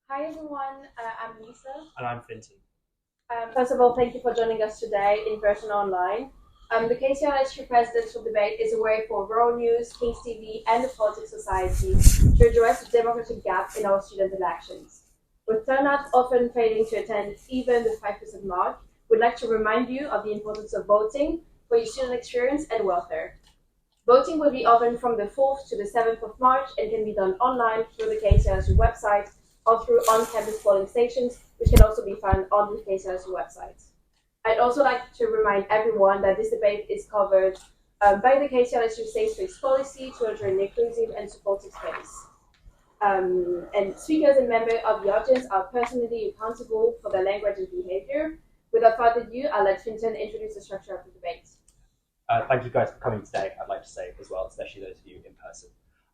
Hi everyone, I'm Lisa. And I'm Finton. First of all, thank you for joining us today in person or online. The KCLSU presidential debate is a way for Rural News, KingsTV, and the Politics Society to address the democratic gap in our student elections. With turnout often failing to attend even the 5% mark, we'd like to remind you of the importance of voting for your student experience and welfare. Voting will be open from the 4th to the 7th of March and can be done online through the KCLSU website or through on-campus polling stations, which can also be found on the KCLSU website. I'd also like to remind everyone that this debate is covered by the KCLSU Safe Space policy to ensure an inclusive and supportive space. And speakers and members of the audience are personally accountable for their language and behavior. Without further ado, I'll let Finton introduce the structure of the debate. Thank you guys for coming today, I'd like to say as well, especially those of you in person.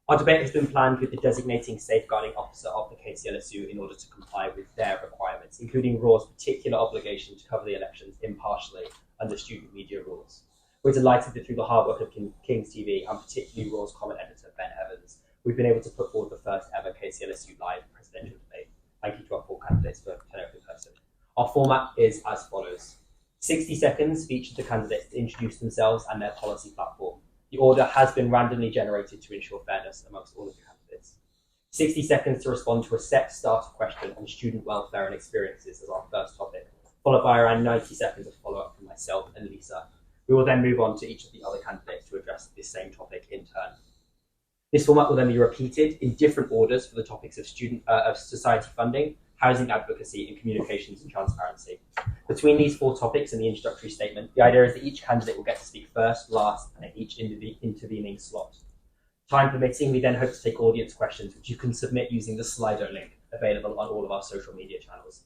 Our debate has been planned with the designating safeguarding officer of the KCLSU in order to comply with their requirements, including RAW's particular obligation to cover the elections impartially under student media rules. We're delighted that through the hard work of KingsTV and particularly RAW's comment editor, Ben Evans, we've been able to put forward the first ever KCLSU live presidential debate. Thank you to our 4 candidates for turning up in person. Our format is as follows. 60 seconds for each of the candidates to introduce themselves and their policy platform. The order has been randomly generated to ensure fairness amongst all of the candidates. 60 seconds to respond to a set starter question on student welfare and experiences as our first topic, followed by around 90 seconds of follow-up from myself and Lisa. We will then move on to each of the other candidates to address this same topic in turn. This format will then be repeated in different orders for the topics of society funding, housing advocacy, and communications and transparency. Between these 4 topics and the introductory statement, the idea is that each candidate will get to speak first, last, and at each intervening slot. Time permitting, we then hope to take audience questions, which you can submit using the Slido link available on all of our social media channels.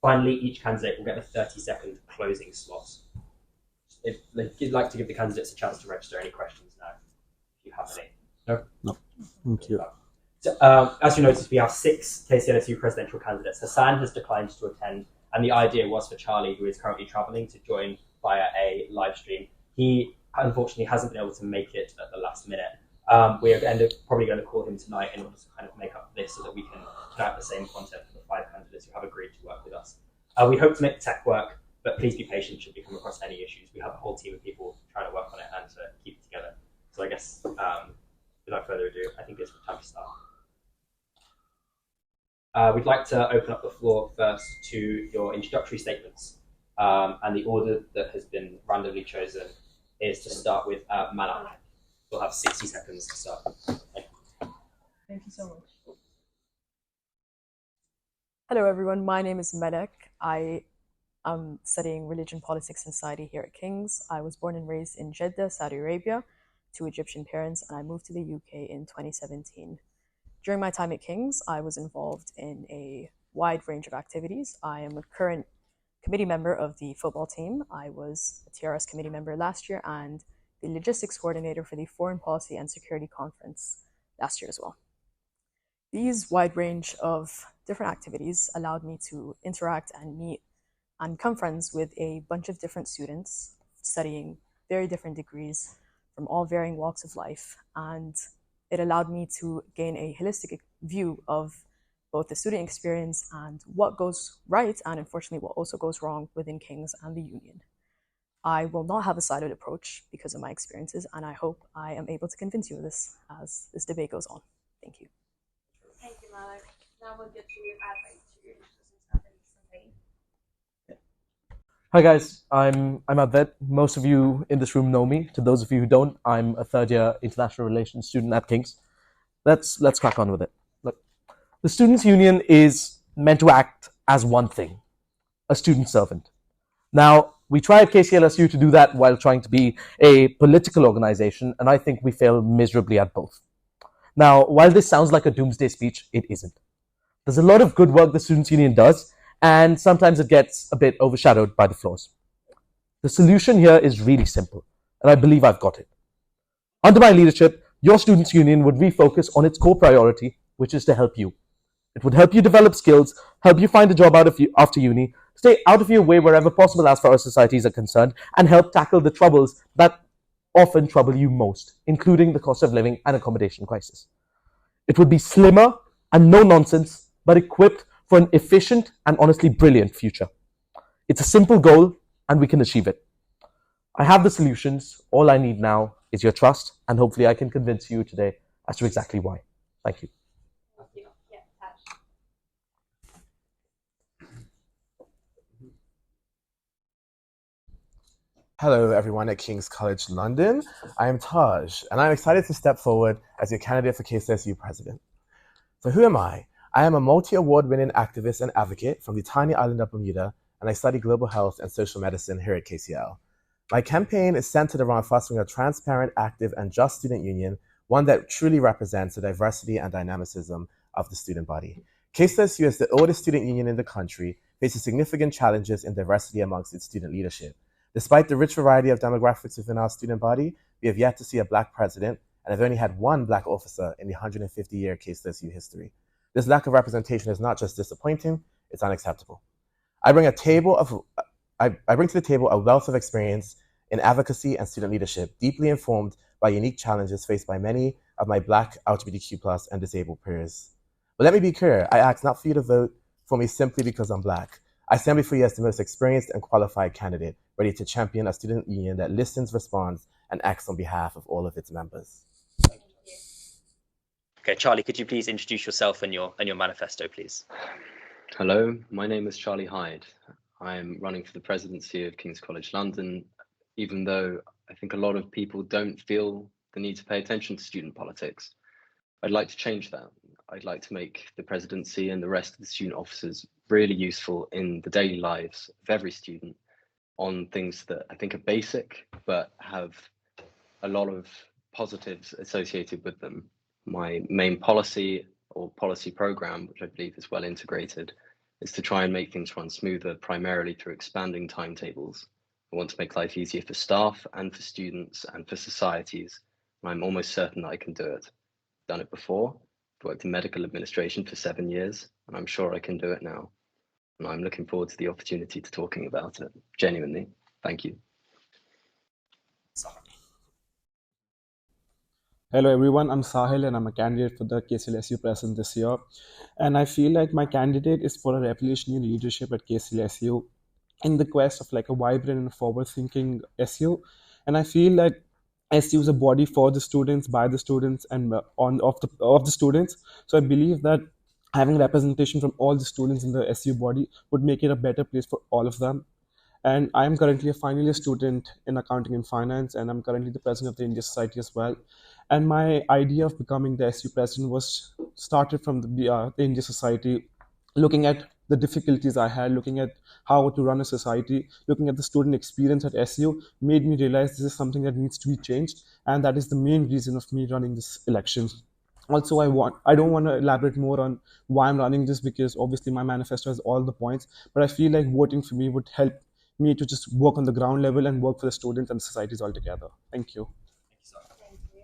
Finally, each candidate will get a 30-second closing slot. If you'd like to give the candidates a chance to register any questions now, if you have any. No. Thank you. So, as you noticed, we have 6 KCLSU presidential candidates. Hassan has declined to attend, and the idea was for Charlie, who is currently traveling, to join via a live stream. He unfortunately hasn't been able to make it at the last minute. We are probably going to call him tonight in order to kind of make up this so that we can put out the same content for the 5 candidates who have agreed to work with us. We hope to make the tech work, but please be patient should we come across any issues. We have a whole team of people trying to work on it and to keep it together. So I guess, without further ado, I think it's time to start. We'd like to open up the floor first to your introductory statements, and the order that has been randomly chosen is to start with Malak. We'll have 60 seconds to start. Thank you so much. Hello everyone, my name is Malak. I am studying Religion, Politics and Society here at King's. I was born and raised in Jeddah, Saudi Arabia, to Egyptian parents, and I moved to the UK in 2017. During my time at King's, I was involved in a wide range of activities. I am a current committee member of the football team. I was a TRS committee member last year and the logistics coordinator for the Foreign Policy and Security Conference last year as well. These wide range of different activities allowed me to interact and meet and become friends with a bunch of different students studying very different degrees from all varying walks of life, and it allowed me to gain a holistic view of both the student experience and what goes right and unfortunately what also goes wrong within King's and the union. I will not have a siloed approach because of my experiences, and I hope I am able to convince you of this as this debate goes on. Thank you. Thank you, Malak. Now we'll get to Advait to introduce himself and Hi guys, I'm Advait. Most of you in this room know me. To those of you who don't, I'm a 3rd-year international relations student at King's. Let's crack on with it. Look, the Students' Union is meant to act as one thing, a student servant. Now, we try at KCLSU to do that while trying to be a political organization, and I think we fail miserably at both. Now, while this sounds like a doomsday speech, it isn't. There's a lot of good work the Students' Union does, and sometimes it gets a bit overshadowed by the flaws. The solution here is really simple, and I believe I've got it. Under my leadership, your Students' Union would refocus on its core priority, which is to help you. It would help you develop skills, help you find a job after uni, stay out of your way wherever possible as far as societies are concerned, and help tackle the troubles that often trouble you most, including the cost of living and accommodation crisis. It would be slimmer and no nonsense, but equipped for an efficient and honestly brilliant future. It's a simple goal, and we can achieve it. I have the solutions. All I need now is your trust, and hopefully I can convince you today as to exactly why. Thank you. Thank you. Yeah, Taj. Hello, everyone at King's College London. I am Taj, and I'm excited to step forward as your candidate for KCLSU president. So who am I? I am a multi-award winning activist and advocate from the tiny island of Bermuda, and I study global health and social medicine here at KCL. My campaign is centered around fostering a transparent, active, and just student union, one that truly represents the diversity and dynamicism of the student body. KCLSU, as the oldest student union in the country, faces significant challenges in diversity amongst its student leadership. Despite the rich variety of demographics within our student body, we have yet to see a Black president and have only had one Black officer in the 150-year KCLSU history. This lack of representation is not just disappointing, it's unacceptable. I bring to the table a wealth of experience in advocacy and student leadership, deeply informed by unique challenges faced by many of my Black, LGBTQ+, and disabled peers. But let me be clear, I ask not for you to vote for me simply because I'm Black. I stand before you as the most experienced and qualified candidate, ready to champion a student union that listens, responds, and acts on behalf of all of its members. Okay, Charlie, could you please introduce yourself and your manifesto, please? Hello, my name is Charlie Hyde. I'm running for the presidency of King's College London, even though I think a lot of people don't feel the need to pay attention to student politics. I'd like to change that. I'd like to make the presidency and the rest of the student officers really useful in the daily lives of every student on things that I think are basic, but have a lot of positives associated with them. My main policy or policy program, which I believe is well integrated, is to try and make things run smoother, primarily through expanding timetables. I want to make life easier for staff and for students and for societies. And I'm almost certain that I can do it. I've done it before. I've worked in medical administration for 7 years, and I'm sure I can do it now. And I'm looking forward to the opportunity to talking about it. Genuinely, thank you. Hello everyone, I'm Sahil and I'm a candidate for the KCLSU president this year. And I feel like my candidate is for a revolutionary leadership at KCLSU in the quest of like a vibrant and forward-thinking SU. And I feel like SU is a body for the students, by the students, and of the students. So I believe that having representation from all the students in the SU body would make it a better place for all of them. And I'm currently a final year student in accounting and finance, and I'm currently the president of the India Society as well. And my idea of becoming the SU president was started from the India Society, looking at the difficulties I had, looking at how to run a society, looking at the student experience at SU, made me realize this is something that needs to be changed. And that is the main reason of me running this election. Also, I don't want to elaborate more on why I'm running this, because obviously my manifesto has all the points, but I feel like voting for me would help me to just work on the ground level and work for the students and the societies altogether. Thank you. Thank you.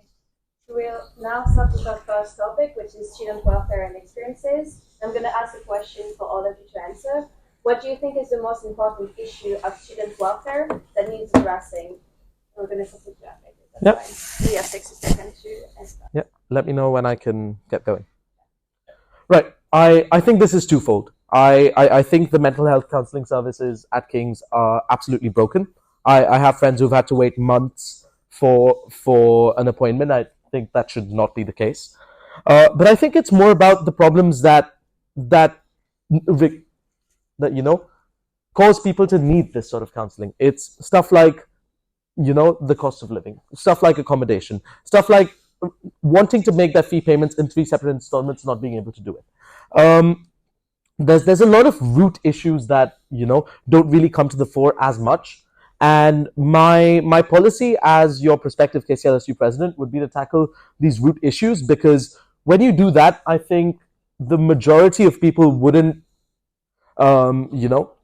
So we'll now start with our first topic, which is student welfare and experiences. I'm going to ask a question for all of you to answer. What do you think is the most important issue of student welfare that needs addressing? We're going to start with that. Yep. So you have 60 seconds to answer. Yep. Let me know when I can get going. Right. I think this is twofold. I think the mental health counselling services at King's are absolutely broken. I have friends who've had to wait months for an appointment. I think that should not be the case. But I think it's more about the problems that cause people to need this sort of counselling. It's stuff like, the cost of living, stuff like accommodation, stuff like wanting to make their fee payments in 3 separate installments, not being able to do it. There's a lot of root issues that don't really come to the fore as much. And my policy as your prospective KCLSU president would be to tackle these root issues, because when you do that, I think the majority of people wouldn't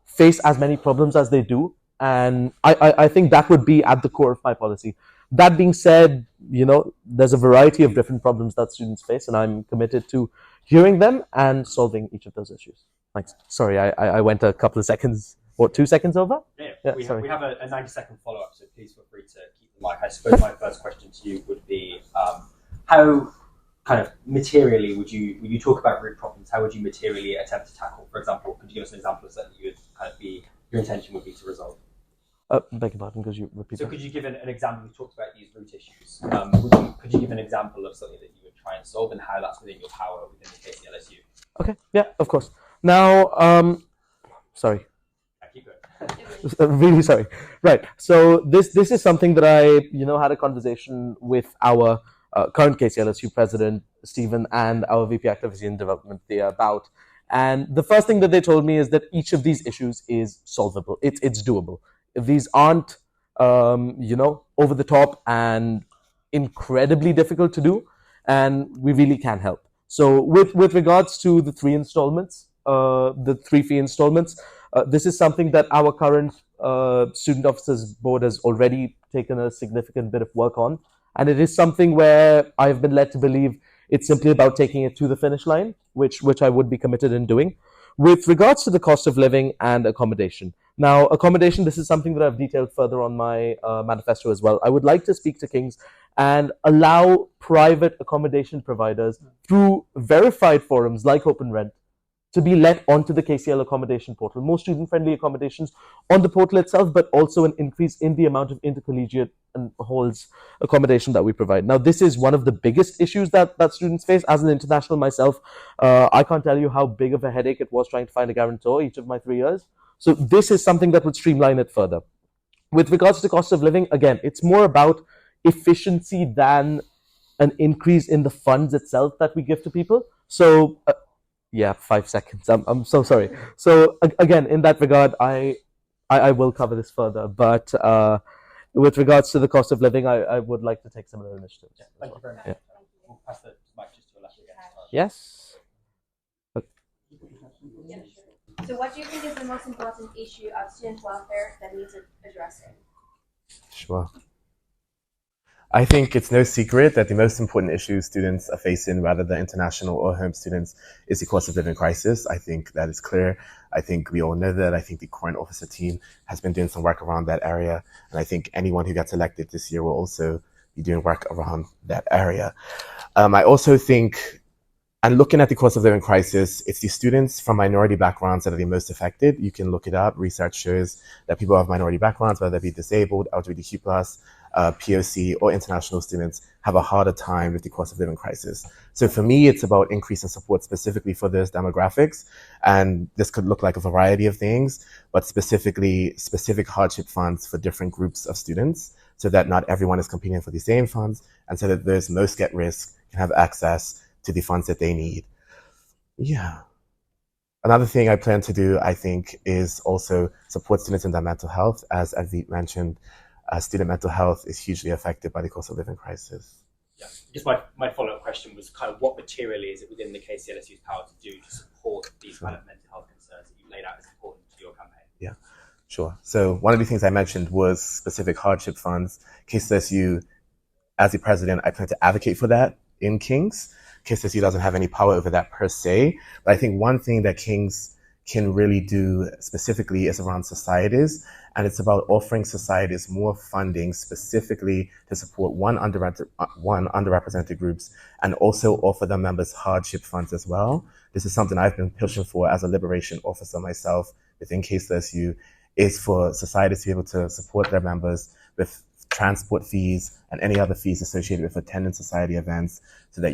face as many problems as they do. And I think that would be at the core of my policy. That being said, there's a variety of different problems that students face, and I'm committed to hearing them and solving each of those issues. Thanks. Sorry, I went a couple of seconds, 2 seconds over? Yeah, we have a 90-second follow-up, so please feel free to keep the mic. I suppose my first question to you would be, how kind of materially would you talk about root problems? How would you materially attempt to tackle? For example, could you give us an example of something you would kind of be your intention would be to resolve? Beg your pardon, could you repeat So that? could you give an example? We've talked about these root issues. Could you give an example of something that you would try and solve and how that's within your power within the KCLSU? Okay, yeah, of course. Now, sorry. Keep going. Really sorry. Right. So this is something that I had a conversation with our current KCLSU president Stephen and our VP Activity and Development there about. And the first thing that they told me is that each of these issues is solvable. It's doable. These aren't over the top and incredibly difficult to do, and we really can help. So with regards to the three installments, the 3 fee installments. This is something that our current student officers board has already taken a significant bit of work on, and it is something where I've been led to believe it's simply about taking it to the finish line, which I would be committed in doing. With regards to the cost of living and accommodation. Now, accommodation, this is something that I've detailed further on my manifesto as well. I would like to speak to Kings and allow private accommodation providers through verified forums like Open Rent to be let onto the KCL accommodation portal. More student-friendly accommodations on the portal itself, but also an increase in the amount of intercollegiate and halls accommodation that we provide. Now, this is one of the biggest issues that students face. As an international myself, I can't tell you how big of a headache it was trying to find a guarantor each of my 3 years. So this is something that would streamline it further. With regards to cost of living, again, it's more about efficiency than an increase in the funds itself that we give to people. So, yeah, 5 seconds. I'm so sorry. So again, in that regard, I will cover this further. But with regards to the cost of living, I would like to take similar initiatives. Yeah, thank you very much. Yeah. We'll pass the mic just to your left again. Yes. So what do you think is the most important issue of student welfare that needs addressing? Sure. I think it's no secret that the most important issue students are facing, whether they're international or home students, is the cost of living crisis. I think that is clear. I think we all know that. I think the current officer team has been doing some work around that area. And I think anyone who gets elected this year will also be doing work around that area. I also think, and looking at the cost of living crisis, it's the students from minority backgrounds that are the most affected. You can look it up. Research shows that people of minority backgrounds, whether they be disabled, LGBTQ+, POC, or international students, have a harder time with the cost of living crisis. So for me, it's about increasing support specifically for those demographics. And this could look like a variety of things, but specific hardship funds for different groups of students, so that not everyone is competing for the same funds, and so that those most at risk can have access to the funds that they need. Yeah. Another thing I plan to do, I think, is also support students in their mental health. As Avit mentioned, student mental health is hugely affected by the cost of living crisis. Yeah. Just my follow-up question was kind of what materially is it within the KCLSU's power to do to support these kind of mental health concerns that you laid out as important to your campaign? Yeah, sure. So one of the things I mentioned was specific hardship funds. KCLSU, as the president, I plan to advocate for that in Kings. KCLSU doesn't have any power over that per se, but I think one thing that Kings can really do specifically is around societies, and it's about offering societies more funding specifically to support underrepresented groups, and also offer their members hardship funds as well. This is something I've been pushing for as a liberation officer myself within KCLSU, is for societies to be able to support their members with transport fees and any other fees associated with attending society events, so that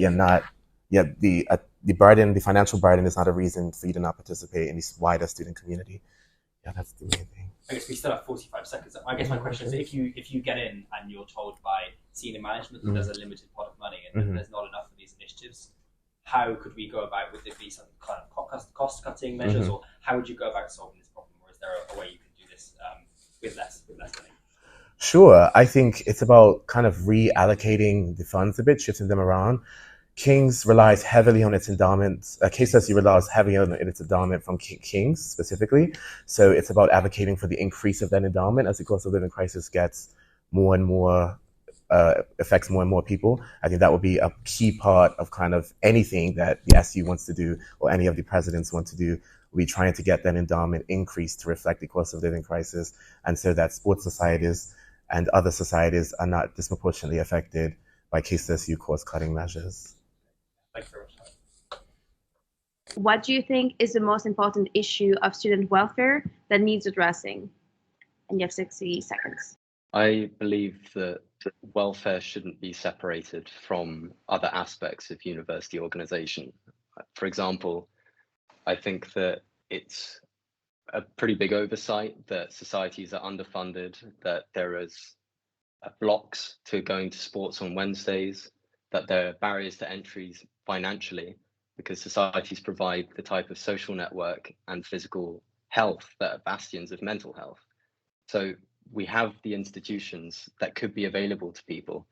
the financial burden is not a reason for you to not participate in this wider student community. Yeah, that's the main thing. I guess we still have 45 seconds. I guess my question is, if you get in and you're told by senior management that there's a limited pot of money and there's not enough of these initiatives, how could we go about? Would there be some kind of cost-cutting measures, or how would you go about solving this problem? Or is there a way you could do this with less money? Sure. I think it's about kind of reallocating the funds a bit, shifting them around. Kings relies heavily on its endowments. KCLSU relies heavily on its endowment from Kings specifically. So it's about advocating for the increase of that endowment as the cost of living crisis gets more and more, affects more and more people. I think that would be a key part of kind of anything that the SU wants to do, or any of the presidents want to do. We're trying to get that endowment increased to reflect the cost of living crisis, and so that sports societies and other societies are not disproportionately affected by KCLSU cost-cutting measures. What do you think is the most important issue of student welfare that needs addressing? And you have 60 seconds. I believe that welfare shouldn't be separated from other aspects of university organization. For example, I think that it's a pretty big oversight that societies are underfunded, that there is blocks to going to sports on Wednesdays, that there are barriers to entries financially because societies provide the type of social network and physical health that are bastions of mental health. So we have the institutions that could be available to people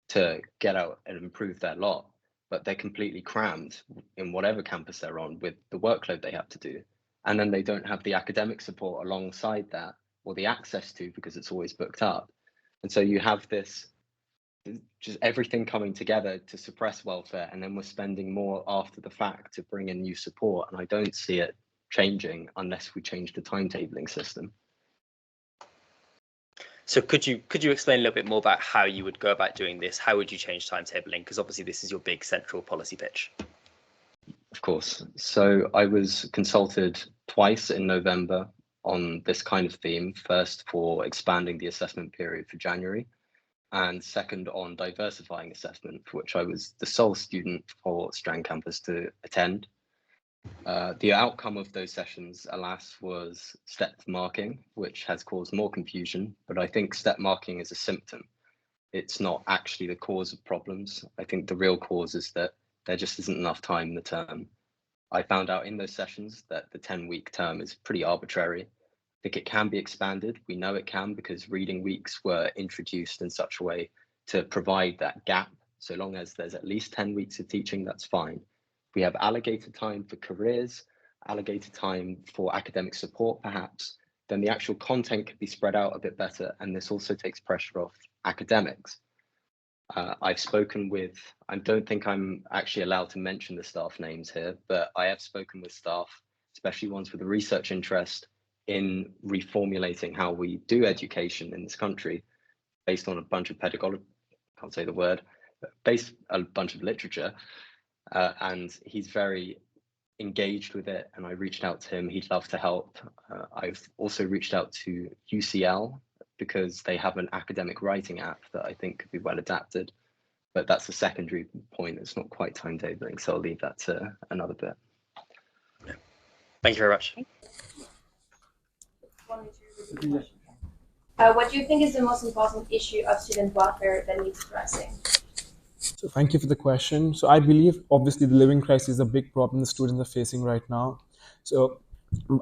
to get out and improve their lot, but they're completely crammed in whatever campus they're on with the workload they have to do. And then they don't have the academic support alongside that or the access to because it's always booked up. And so you have this, just everything coming together to suppress welfare, and then we're spending more after the fact to bring in new support. And I don't see it changing unless we change the timetabling system. So could you explain a little bit more about how you would go about doing this? How would you change timetabling? Because obviously this is your big central policy pitch. Of course. So I was consulted twice in November on this kind of theme. First for expanding the assessment period for January, and second on diversifying assessment, for which I was the sole student for Strand campus to attend. The outcome of those sessions, alas, was step marking, which has caused more confusion, but I think step marking is a symptom. It's not actually the cause of problems. I think the real cause is that there just isn't enough time in the term. I found out in those sessions that the 10-week term is pretty arbitrary. I think it can be expanded. We know it can because reading weeks were introduced in such a way to provide that gap. So long as there's at least 10 weeks of teaching, that's fine. We have allocated time for careers, allocated time for academic support, perhaps, then the actual content could be spread out a bit better. And this also takes pressure off academics. I've spoken with, I don't think I'm actually allowed to mention the staff names here, but I have spoken with staff, especially ones with a research interest in reformulating how we do education in this country based on a bunch of pedagogy, can't say the word, but based a bunch of literature. And he's very engaged with it, and I reached out to him. He'd love to help. I've also reached out to UCL because they have an academic writing app that I think could be well adapted, but that's a secondary point. It's not quite timetabling, so I'll leave that to another bit. Thank you very much. What do you think is the most important issue of student welfare that needs addressing? So thank you for the question. So I believe obviously the living crisis is a big problem the students are facing right now. So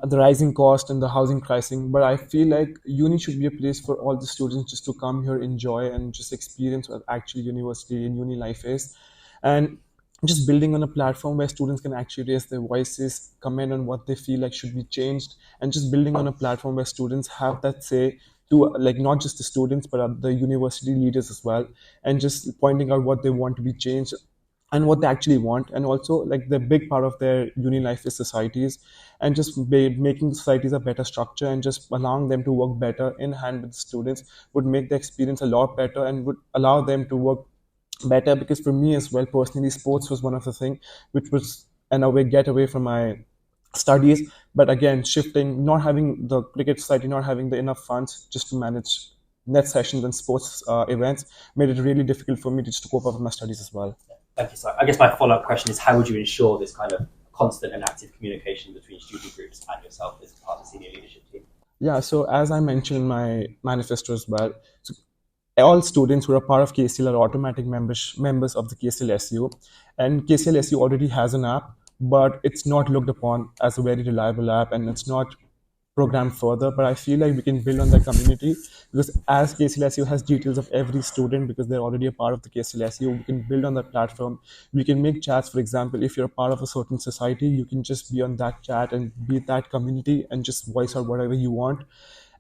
the rising cost and the housing crisis, but I feel like uni should be a place for all the students just to come here, enjoy, and just experience what actually university and uni life is. And just building on a platform where students can actually raise their voices, comment on what they feel like should be changed, and just building on a platform where students have that say to, like, not just the students but the university leaders as well, and just pointing out what they want to be changed and what they actually want. And also, like, the big part of their uni life is societies, and just making societies a better structure and just allowing them to work better in hand with the students would make the experience a lot better and would allow them to work better. Because for me as well, personally, sports was one of the things which was in a way get away from my studies, but again, shifting, not having the cricket society, not having the enough funds just to manage net sessions and sports events made it really difficult for me to just cope up with my studies as well. Thank you, sir. I guess my follow-up question is, how would you ensure this kind of constant and active communication between student groups and yourself as part of the senior leadership team? Yeah, so as I mentioned in my manifesto as well, so all students who are part of KCL are automatic members of the KCLSU, and KCLSU already has an app, but it's not looked upon as a very reliable app, and it's not programmed further. But I feel like we can build on that community, because as KCLSU has details of every student, because they're already a part of the KCLSU, we can build on that platform. We can make chats. For example, if you're a part of a certain society, you can just be on that chat and be that community and just voice out whatever you want.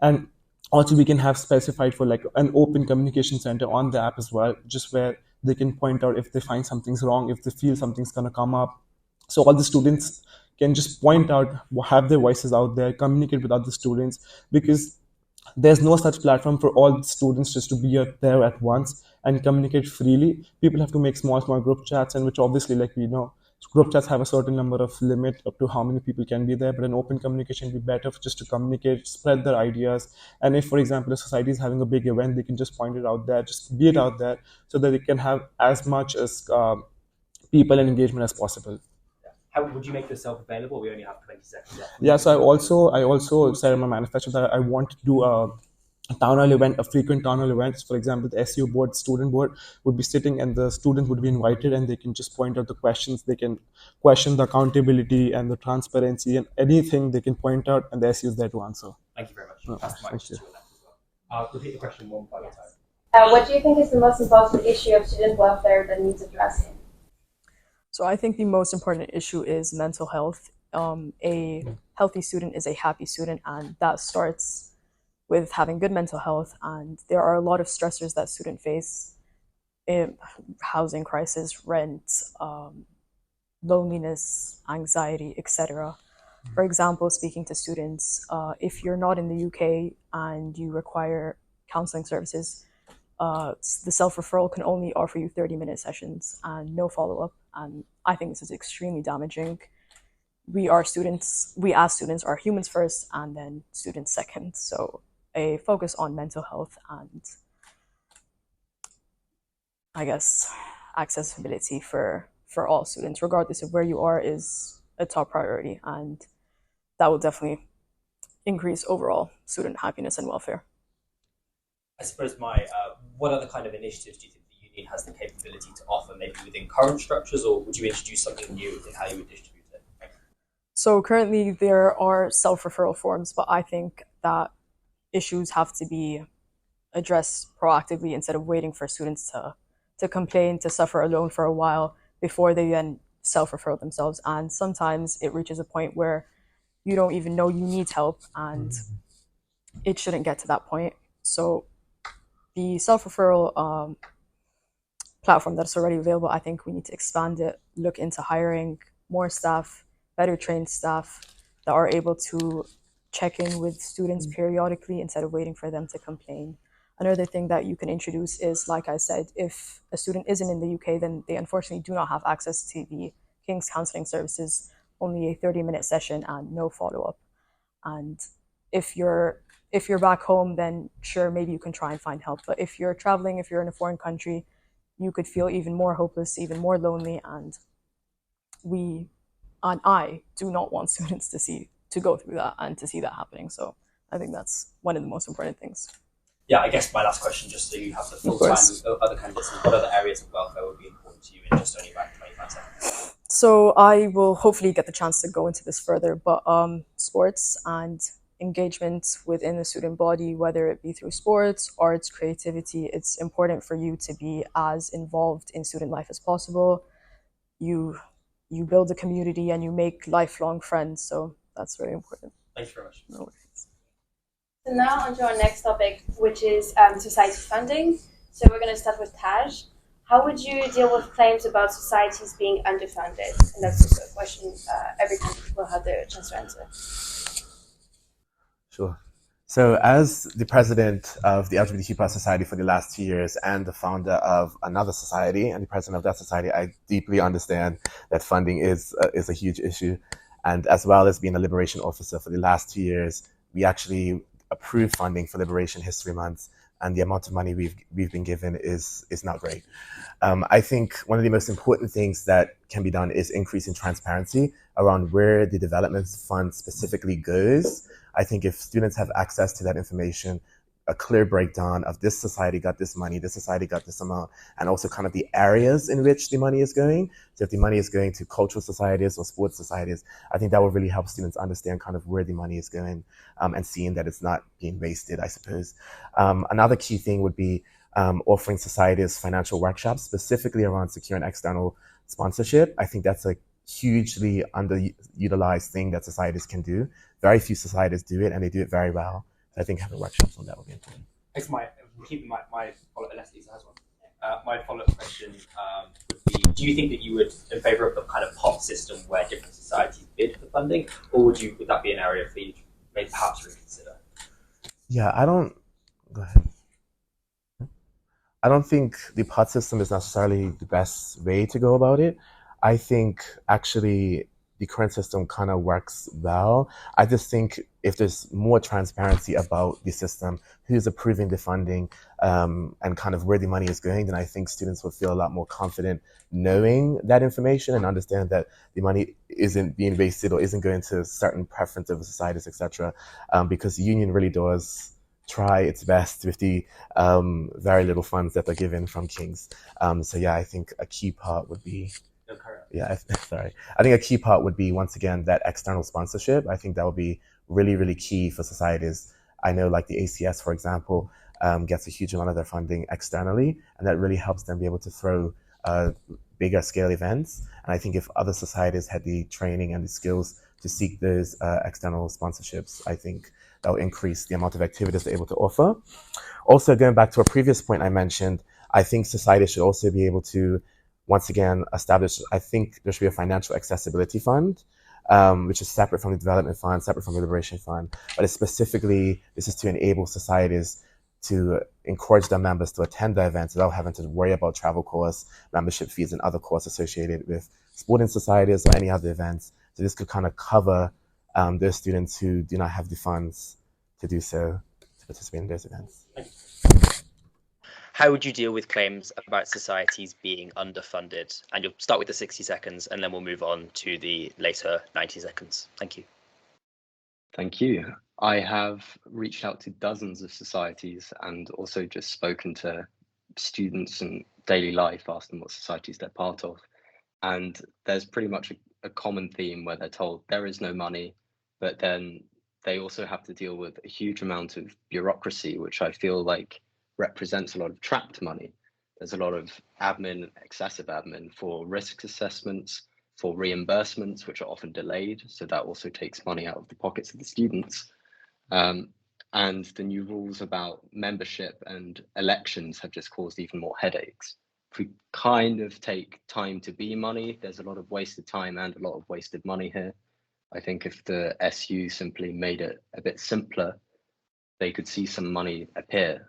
And also, we can have specified for like an open communication center on the app as well, just where they can point out if they find something's wrong, if they feel something's going to come up. So all the students can just point out, have their voices out there, communicate with other students, because there's no such platform for all students just to be there at once and communicate freely. People have to make small group chats, and which obviously, like we know, group chats have a certain number of limit up to how many people can be there, but an open communication would be better for just to communicate, spread their ideas. And if, for example, a society is having a big event, they can just point it out there, just be it out there, so that they can have as much as people and engagement as possible. How would you make yourself available? We only have 20 seconds left. Yeah, so I also said in my manifesto that I want to do a town hall event, a frequent town hall events. For example, the SU board, student board would be sitting and the students would be invited and they can just point out the questions. They can question the accountability and the transparency and anything they can point out, and the SU is there to answer. Thank you very much. No, That's the mic thank to you. your left as well. I'll repeat the question one final time. What do you think is the most important issue of student welfare that needs addressing? So I think the most important issue is mental health. A healthy student is a happy student, and that starts with having good mental health. And there are a lot of stressors that students face: housing crisis, rent, loneliness, anxiety, etc. For example, speaking to students, if you're not in the UK and you require counseling services, the self-referral can only offer you 30-minute sessions and no follow-up. And I think this is extremely damaging. We as students are humans first and then students second. So a focus on mental health and, I guess, accessibility for all students, regardless of where you are, is a top priority. And that will definitely increase overall student happiness and welfare. I suppose what other kind of initiatives do you think the union has the capability to offer, maybe within current structures, or would you introduce something new in how you would distribute it? So currently there are self-referral forms, but I think that issues have to be addressed proactively instead of waiting for students to complain, to suffer alone for a while before they then self-refer themselves. And sometimes it reaches a point where you don't even know you need help, and it shouldn't get to that point. So the self-referral platform that's already available, I think we need to expand it, look into hiring more staff, better trained staff that are able to check in with students periodically instead of waiting for them to complain. Another thing that you can introduce is, like I said, if a student isn't in the UK, then they unfortunately do not have access to the King's counselling services, only a 30-minute session and no follow-up. And if you're back home, then sure, maybe you can try and find help. But if you're traveling, if you're in a foreign country, you could feel even more hopeless, even more lonely. And I do not want students to go through that and to see that happening. So I think that's one of the most important things. Yeah, I guess my last question, just so you have the full time with other candidates, what other areas of welfare would be important to you in just only about 25 seconds? So I will hopefully get the chance to go into this further, but sports and engagement within the student body, whether it be through sports, arts, creativity, it's important for you to be as involved in student life as possible. You build a community and you make lifelong friends, so that's very important. Thank you very much. No worries. So now on to our next topic, which is society funding. So we're going to start with Taj. How would you deal with claims about societies being underfunded? And that's just a question every country will have the chance to answer. Sure. So as the president of the LGBTQ+ society for the last 2 years and the founder of another society and the president of that society, I deeply understand that funding is a huge issue. And as well as being a liberation officer for the last 2 years, we actually approved funding for Liberation History Month, and the amount of money we've been given is not great. I think one of the most important things that can be done is increasing transparency around where the development fund specifically goes. I think if students have access to that information, a clear breakdown of this society got this money, this society got this amount, and also kind of the areas in which the money is going. So if the money is going to cultural societies or sports societies, I think that will really help students understand kind of where the money is going, and seeing that it's not being wasted, I suppose. Another key thing would be offering societies financial workshops, specifically around securing external sponsorship. I think that's a hugely underutilized thing that societies can do. Very few societies do it, and they do it very well. I think having workshops on that would be important. Thanks, keeping my follow-up, unless Lisa has one. My follow-up question would be: do you think that you would in favour of the kind of pot system where different societies bid for funding, or would that be an area for you to maybe perhaps reconsider? Yeah, go ahead. I don't think the pot system is necessarily the best way to go about it. I think actually the current system kind of works well. I just think if there's more transparency about the system, who's approving the funding, and kind of where the money is going, then I think students will feel a lot more confident knowing that information and understand that the money isn't being wasted or isn't going to certain preference of societies, etc. Because the union really does try its best with the very little funds that are given from King's. So yeah, I think a key part would be sorry. I think a key part would be, once again, that external sponsorship. I think that would be really, really key for societies. I know like the ACS, for example, gets a huge amount of their funding externally, and that really helps them be able to throw bigger scale events. And I think if other societies had the training and the skills to seek those external sponsorships, I think that will increase the amount of activities they're able to offer. Also, going back to a previous point I mentioned, I think societies should also be able to, once again, establish, I think there should be a financial accessibility fund, which is separate from the development fund, separate from the liberation fund. But it's specifically, this is to enable societies to encourage their members to attend the events without having to worry about travel costs, membership fees, and other costs associated with sporting societies or any other events. So this could kind of cover those students who do not have the funds to do so, to participate in those events. How would you deal with claims about societies being underfunded? And you'll start with the 60 seconds and then we'll move on to the later 90 seconds. Thank you. Thank you. I have reached out to dozens of societies and also just spoken to students in daily life, asked them what societies they're part of. And there's pretty much a common theme where they're told there is no money, but then they also have to deal with a huge amount of bureaucracy, which I feel like represents a lot of trapped money. There's a lot of admin, excessive admin for risk assessments, for reimbursements, which are often delayed. So that also takes money out of the pockets of the students. And the new rules about membership and elections have just caused even more headaches. If we kind of take time to be money, there's a lot of wasted time and a lot of wasted money here. I think if the SU simply made it a bit simpler, they could see some money appear.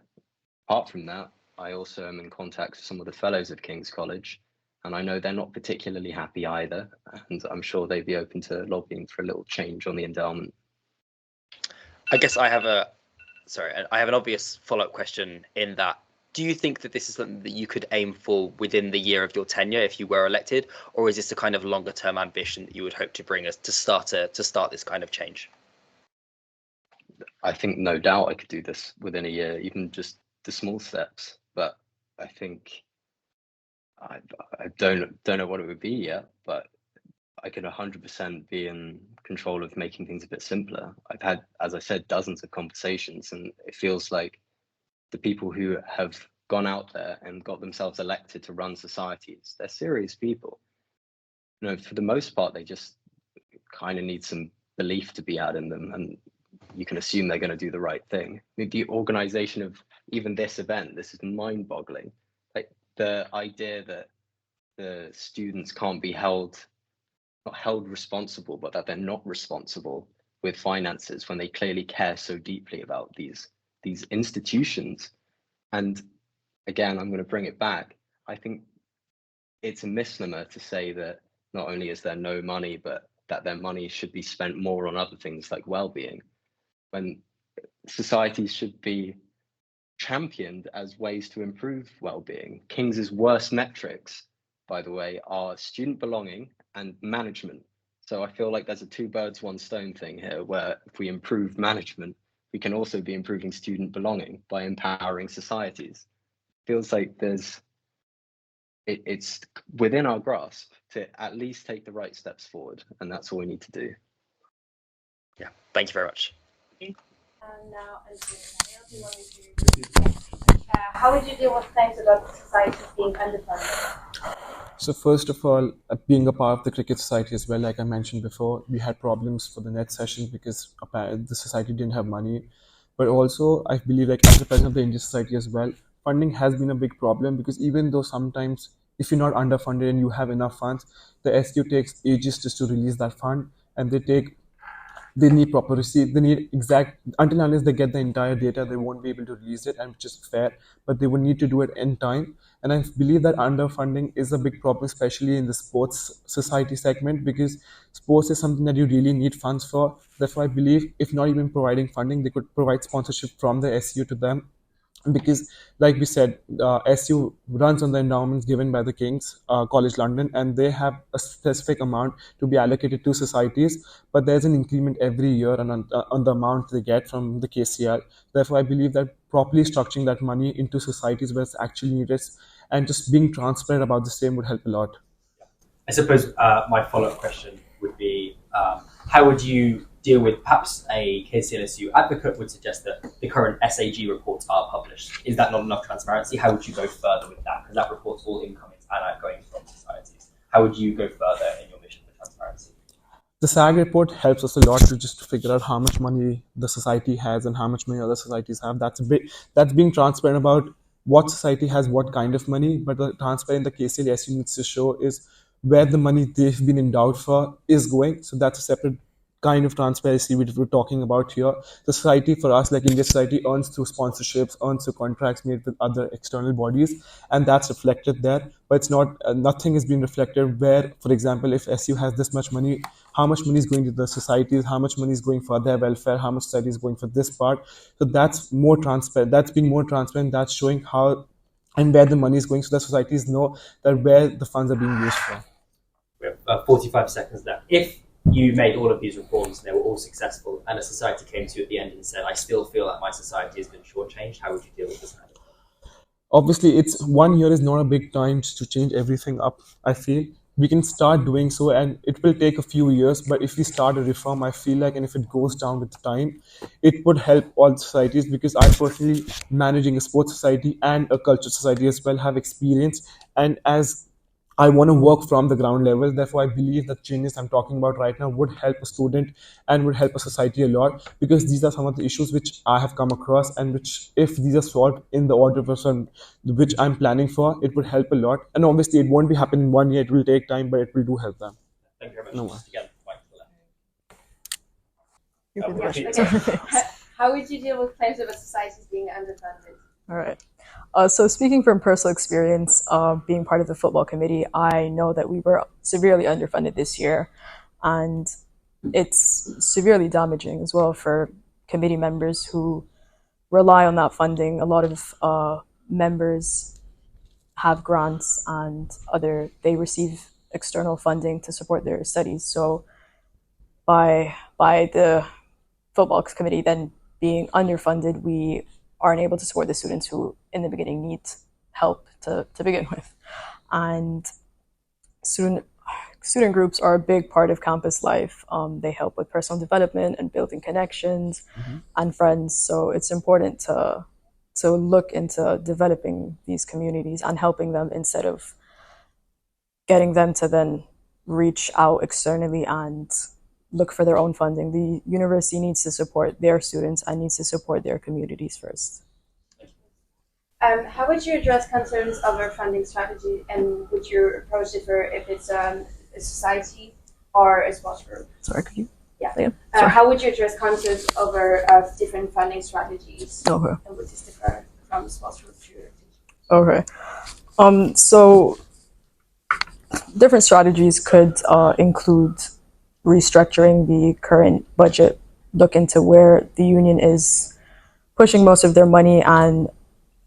Apart from that, I also am in contact with some of the fellows at King's College, and I know they're not particularly happy either, and I'm sure they'd be open to lobbying for a little change on the endowment. I guess I have an obvious follow-up question in that. Do you think that this is something that you could aim for within the year of your tenure if you were elected, or is this a kind of longer-term ambition that you would hope to bring us to start this kind of change? I think no doubt I could do this within a year, even just the small steps. But I think I don't know what it would be yet, but I could 100% be in control of making things a bit simpler. I've had, as I said, dozens of conversations, and it feels like the people who have gone out there and got themselves elected to run societies, they're serious people. You know, for the most part, they just kind of need some belief to be had in them, and you can assume they're going to do the right thing. The organization of even this event, this is mind-boggling. Like the idea that the students can't be not held responsible, but that they're not responsible with finances when they clearly care so deeply about these institutions. And again, I'm going to bring it back. I think it's a misnomer to say that not only is there no money, but that their money should be spent more on other things like well-being, when societies should be championed as ways to improve well-being. Kings's worst metrics, by the way, are student belonging and management. So I feel like there's a two birds, one stone thing here, where if we improve management, we can also be improving student belonging by empowering societies. Feels like it's within our grasp to at least take the right steps forward, and that's all we need to do. Yeah, thank you very much. Now, how would you deal with claims about societies being underfunded? So first of all, being a part of the cricket society as well, like I mentioned before, we had problems for the net session because the society didn't have money. But also, I believe like as a president of the Indian Society as well, funding has been a big problem, because even though sometimes if you're not underfunded and you have enough funds, the SQ takes ages just to release that fund, and they take they need proper receipt, they need exact, until unless they get the entire data, they won't be able to release it, and which is fair, but they will need to do it in time. And I believe that underfunding is a big problem, especially in the sports society segment, because sports is something that you really need funds for. Therefore, I believe if not even providing funding, they could provide sponsorship from the SU to them, because like we said, SU runs on the endowments given by the King's College London, and they have a specific amount to be allocated to societies, but there's an increment every year on the amount they get from the KCL. Therefore, I believe that properly structuring that money into societies where it's actually needed and just being transparent about the same would help a lot. I suppose my follow-up question would be, how would you deal with perhaps a KCLSU advocate would suggest that the current SAG reports are published? Is that not enough transparency? How would you go further with that? Because that reports all incomings and outgoings from societies. How would you go further in your mission for transparency? The SAG report helps us a lot to just figure out how much money the society has and how much money other societies have. That's being transparent about what society has what kind of money, but the transparent the KCLSU needs to show is where the money they've been endowed for is going. So that's a separate kind of transparency which we're talking about here. The society for us, like India Society, earns through sponsorships, earns through contracts made with other external bodies, and that's reflected there. But it's not, nothing is being reflected where, for example, if SU has this much money, how much money is going to the societies, how much money is going for their welfare, how much society is going for this part. So that's more transparent. That's being more transparent. That's showing how and where the money is going, so that societies know that where the funds are being used for. We have 45 seconds left. If you made all of these reforms and they were all successful, and a society came to you at the end and said, I still feel like my society has been shortchanged, how would you deal with this? Obviously, it's 1 year is not a big time to change everything up. I feel we can start doing so, and it will take a few years, but if we start a reform, I feel like, and if it goes down with time, it would help all societies, because I personally, managing a sports society and a culture society as well, have experience, and as I want to work from the ground level. Therefore, I believe that changes I'm talking about right now would help a student and would help a society a lot, because these are some of the issues which I have come across, and which, if these are solved in the order which I'm planning for, it would help a lot. And obviously, it won't be happening in 1 year. It will take time, but it will do help them. Thank you very much. No. Just again, right to the Okay. How would you deal with claims of a society being underfunded? All right. So speaking from personal experience, being part of the football committee, I know that we were severely underfunded this year, and it's severely damaging as well for committee members who rely on that funding. A lot of members have grants and they receive external funding to support their studies. So by the football committee then being underfunded, we aren't able to support the students who in the beginning need help to begin with. And student groups are a big part of campus life. They help with personal development and building connections and friends. So it's important to look into developing these communities and helping them, instead of getting them to then reach out externally and look for their own funding. The university needs to support their students and needs to support their communities first. How would you address concerns of our funding strategy, and would you approach it for if it's a society or a sports group? Sorry, could you? Yeah. How would you address concerns over different funding strategies? Okay. And would this differ from the sports group to your teaching? Okay. So different strategies could include restructuring the current budget, look into where the union is pushing most of their money and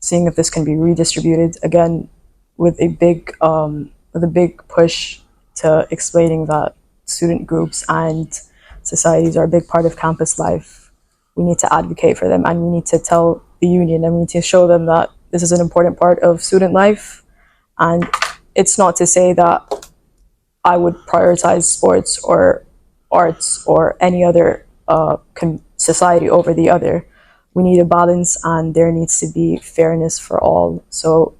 seeing if this can be redistributed, again with a big push to explaining that student groups and societies are a big part of campus life. We need to advocate for them, and we need to tell the union, and we need to show them that this is an important part of student life. And it's not to say that I would prioritize sports or arts or any other society over the other. We need a balance, and there needs to be fairness for all. So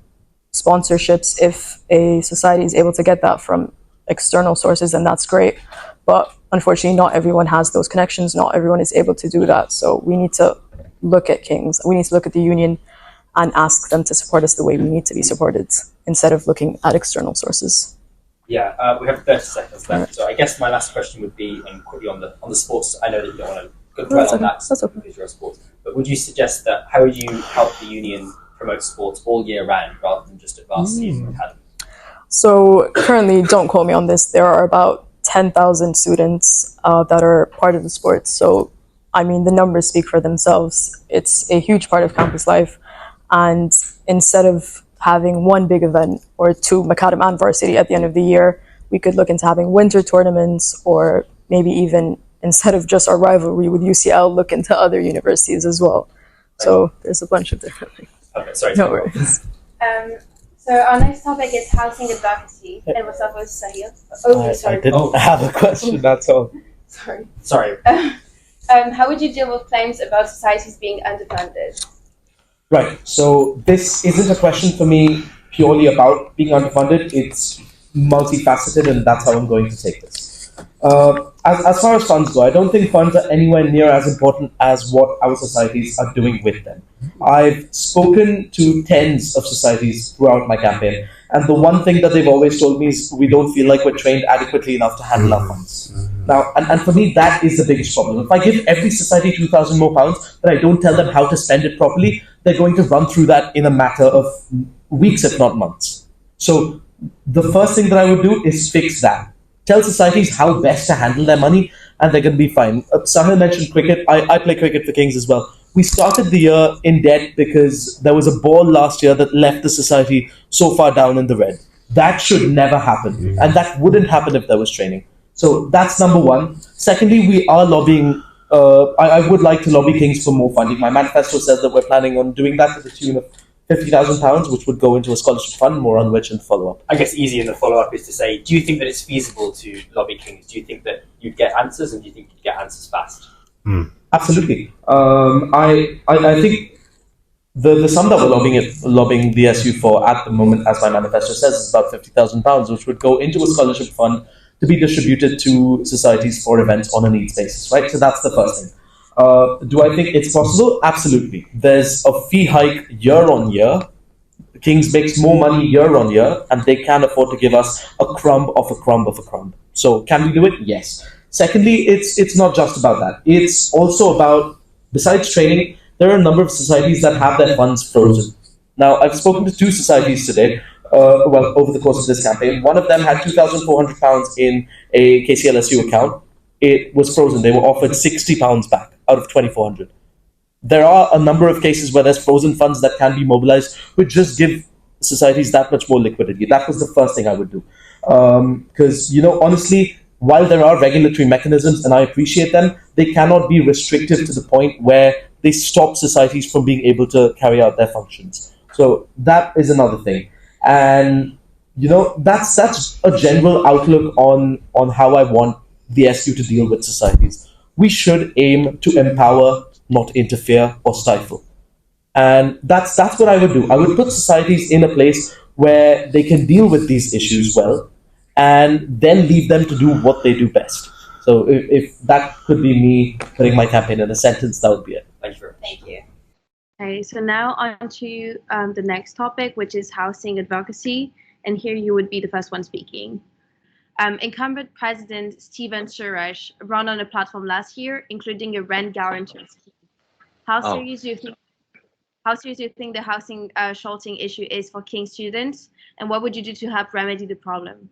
sponsorships, if a society is able to get that from external sources, then that's great. But unfortunately, not everyone has those connections. Not everyone is able to do that. So we need to look at Kings. We need to look at the union and ask them to support us the way we need to be supported, instead of looking at external sources. Yeah, we have 30 seconds left. So I guess my last question would be, and quickly on the sports. I know that you don't want to dwell on that because you're a sports. But would you suggest that how would you help the union promote sports all year round rather than just at varsities and academies? So currently, don't quote me on this, there are about 10,000 students that are part of the sports. So, I mean, the numbers speak for themselves. It's a huge part of campus life. And instead of having one big event or two macadam and varsity at the end of the year, we could look into having winter tournaments, or maybe even instead of just our rivalry with UCL, look into other universities as well. So there's a bunch of different things. Okay, sorry. No worries. So our next topic is housing advocacy, and we'll start with Sahil. Oh, sorry. I didn't have a question, that's all. Sorry. How would you deal with claims about societies being underfunded? Right. So this isn't a question for me purely about being underfunded. It's multifaceted, and that's how I'm going to take this. As far as funds go, I don't think funds are anywhere near as important as what our societies are doing with them. I've spoken to tens of societies throughout my campaign, and the one thing that they've always told me is we don't feel like we're trained adequately enough to handle our funds. Now, and for me, that is the biggest problem. If I give every society £2,000 more, but I don't tell them how to spend it properly, they're going to run through that in a matter of weeks, if not months. So the first thing that I would do is fix that. Tell societies how best to handle their money, and they're going to be fine. Sahil mentioned cricket. I play cricket for Kings as well. We started the year in debt because there was a ball last year that left the society so far down in the red. That should never happen, and that wouldn't happen if there was training. So that's number one. Secondly, we are lobbying. I would like to lobby Kings for more funding. My manifesto says that we're planning on doing that to the tune of £50,000, which would go into a scholarship fund, more on which in follow-up. I guess easy in the follow-up is to say, do you think that it's feasible to lobby Kings? Do you think that you'd get answers, and do you think you'd get answers fast? Absolutely. I think the sum that we're lobbying the SU for at the moment, as my manifesto says, is about £50,000, which would go into a scholarship fund to be distributed to societies for events on a needs basis, right? So that's the first thing. Do I think it's possible? Absolutely. There's a fee hike year on year. Kings makes more money year on year, and they can afford to give us a crumb of a crumb of a crumb. So can we do it? Yes. Secondly, it's not just about that. It's also about, besides training, there are a number of societies that have their funds frozen. Now, I've spoken to two societies today, over the course of this campaign. One of them had £2,400 in a KCLSU account. It was frozen. They were offered £60 back out of 2,400. There are a number of cases where there's frozen funds that can be mobilized, which just give societies that much more liquidity. That was the first thing I would do. Because, honestly, while there are regulatory mechanisms, and I appreciate them, they cannot be restrictive to the point where they stop societies from being able to carry out their functions. So that is another thing. And, that's a general outlook on how I want the SU to deal with societies. We should aim to empower, not interfere or stifle. And that's what I would do. I would put societies in a place where they can deal with these issues well, and then leave them to do what they do best. So if that could be me putting my campaign in a sentence, that would be it. Thank you very much. Thank you. Okay, so now on to the next topic, which is housing advocacy. And here you would be the first one speaking. Incumbent President Steven Suresh ran on a platform last year, including a rent guarantee scheme. How serious do you think the housing shortage issue is for King students, and what would you do to help remedy the problem?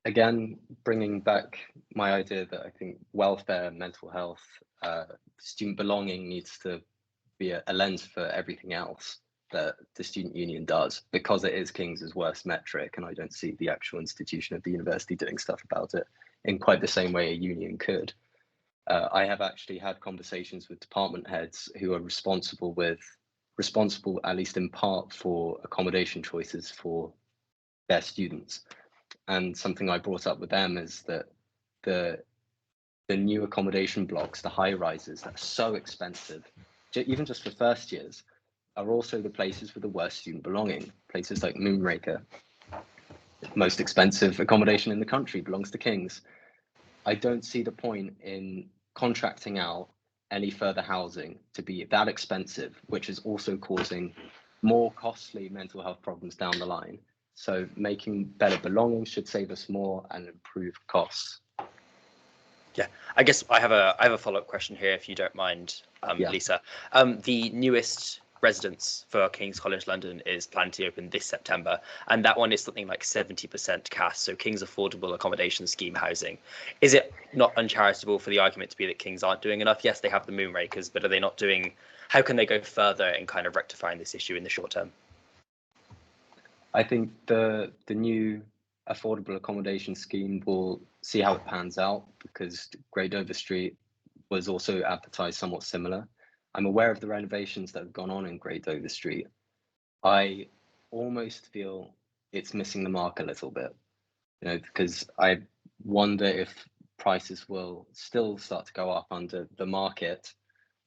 Again, bringing back my idea that I think welfare, mental health, student belonging needs to be a lens for everything else that the student union does, because it is King's worst metric, and I don't see the actual institution of the university doing stuff about it in quite the same way a union could. I have actually had conversations with department heads who are responsible, at least in part, for accommodation choices for their students. And something I brought up with them is that the new accommodation blocks, the high rises that are so expensive, even just for first years, are also the places with the worst student belonging. Places like Moonraker, most expensive accommodation in the country, belongs to King's. I don't see the point in contracting out any further housing to be that expensive, which is also causing more costly mental health problems down the line, So making better belonging should save us more and improve costs. Yeah, I guess I have a follow-up question here, if you don't mind, Lisa. The newest residence for King's College London is planned to open this September, and that one is something like 70% CAS, so King's Affordable Accommodation Scheme housing. Is it not uncharitable for the argument to be that King's aren't doing enough? Yes, they have the Moonrakers, but are they not doing? How can they go further in kind of rectifying this issue in the short term? I think the new affordable accommodation scheme will see how it pans out, because Great Dover Street was also advertised somewhat similar. I'm aware of the renovations that have gone on in Great Dover Street. I almost feel it's missing the mark a little bit, because I wonder if prices will still start to go up under the market,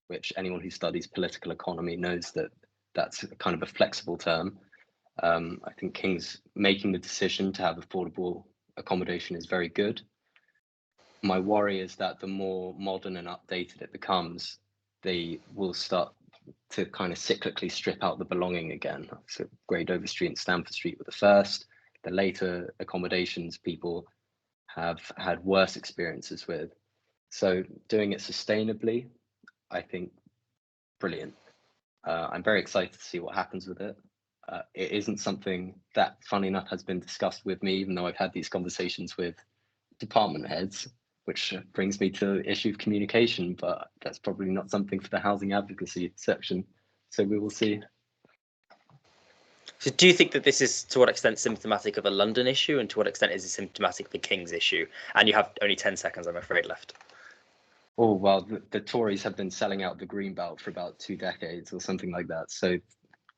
which anyone who studies political economy knows that that's kind of a flexible term. I think King's making the decision to have affordable accommodation is very good. My worry is that the more modern and updated it becomes, they will start to kind of cyclically strip out the belonging again. So Great Dover Street and Stamford Street were the first. The later accommodations people have had worse experiences with. So doing it sustainably, I think, brilliant. I'm very excited to see what happens with it. It isn't something that, funny enough, has been discussed with me, even though I've had these conversations with department heads, which brings me to the issue of communication, but that's probably not something for the housing advocacy section. So we will see. So do you think that this is to what extent symptomatic of a London issue, and to what extent is it symptomatic of a King's issue? And you have only 10 seconds, I'm afraid, left. Oh, well, the Tories have been selling out the Greenbelt for about 2 decades or something like that. So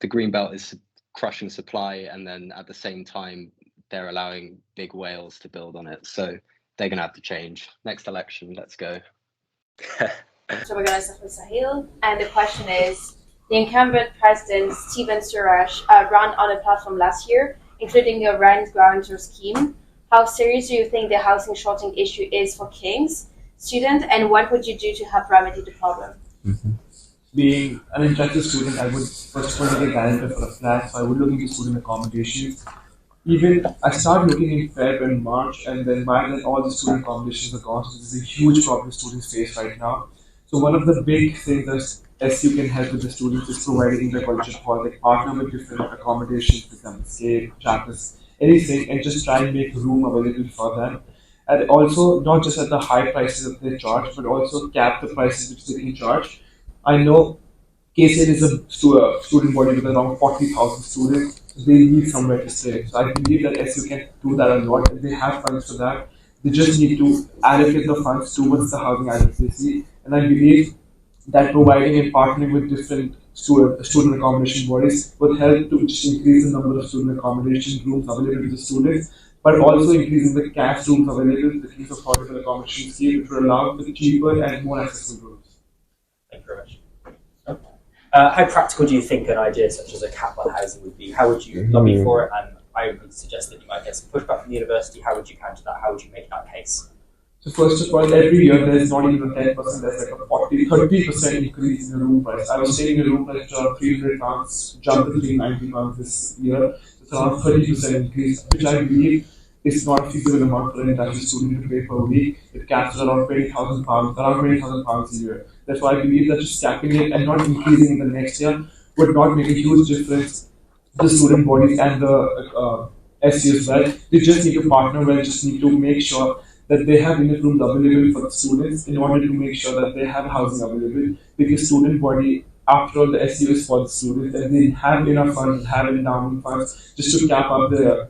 the Greenbelt is crushing supply, and then at the same time, they're allowing big whales to build on it. So they're going to have to change. Next election, let's go. So we're going to start with Sahil, and the question is, the incumbent president, Stephen Suresh, ran on a platform last year, including a rent guarantor scheme. How serious do you think the housing shortage issue is for King's student, and what would you do to help remedy the problem? Being an interested student, I would first of all need a guarantor for a flat, so I would look into student accommodations. Even I started looking in Feb and March, and then by then all the student accommodations are gone. So this is a huge problem students face right now. So one of the big things that SU can help with the students is providing the culture for, like, partner with different accommodations, for example, escape, chapters, anything, and just try and make room available for them. And also not just at the high prices that they charge, but also cap the prices which they can charge. I know KCL is a student body with around 40,000 students. So they need somewhere to stay. So I believe that SU can do that a lot. They have funds for that. They just need to allocate the funds towards the housing advocacy. And I believe that providing and partnering with different student accommodation bodies would help to just increase the number of student accommodation rooms available to the students, but also increasing the CAS rooms available, the King's Affordable Accommodation Scheme, which will allow for cheaper and more accessible rooms. Thank you very much. How practical do you think an idea such as a cap on housing would be? How would you lobby for it? And I would suggest that you might get some pushback from the university. How would you counter that? How would you make that case? So first of all, every year there's not even a 10%, there's like a 30% increase in the room price. I was staying in a room price around £300, jumped to £390 this year. It's around 30% increase, which I believe is not a feasible amount for an international student to pay per week. It caps around £20,000 a year. That's why I believe that just capping it and not increasing in the next year would not make a huge difference to the student bodies and the SU as well. They just need to partner well, just need to make sure that they have enough rooms available for the students in order to make sure that they have housing available. Because student body, after all, the SU is for the students, and they have enough funds, have endowment funds just to cap up the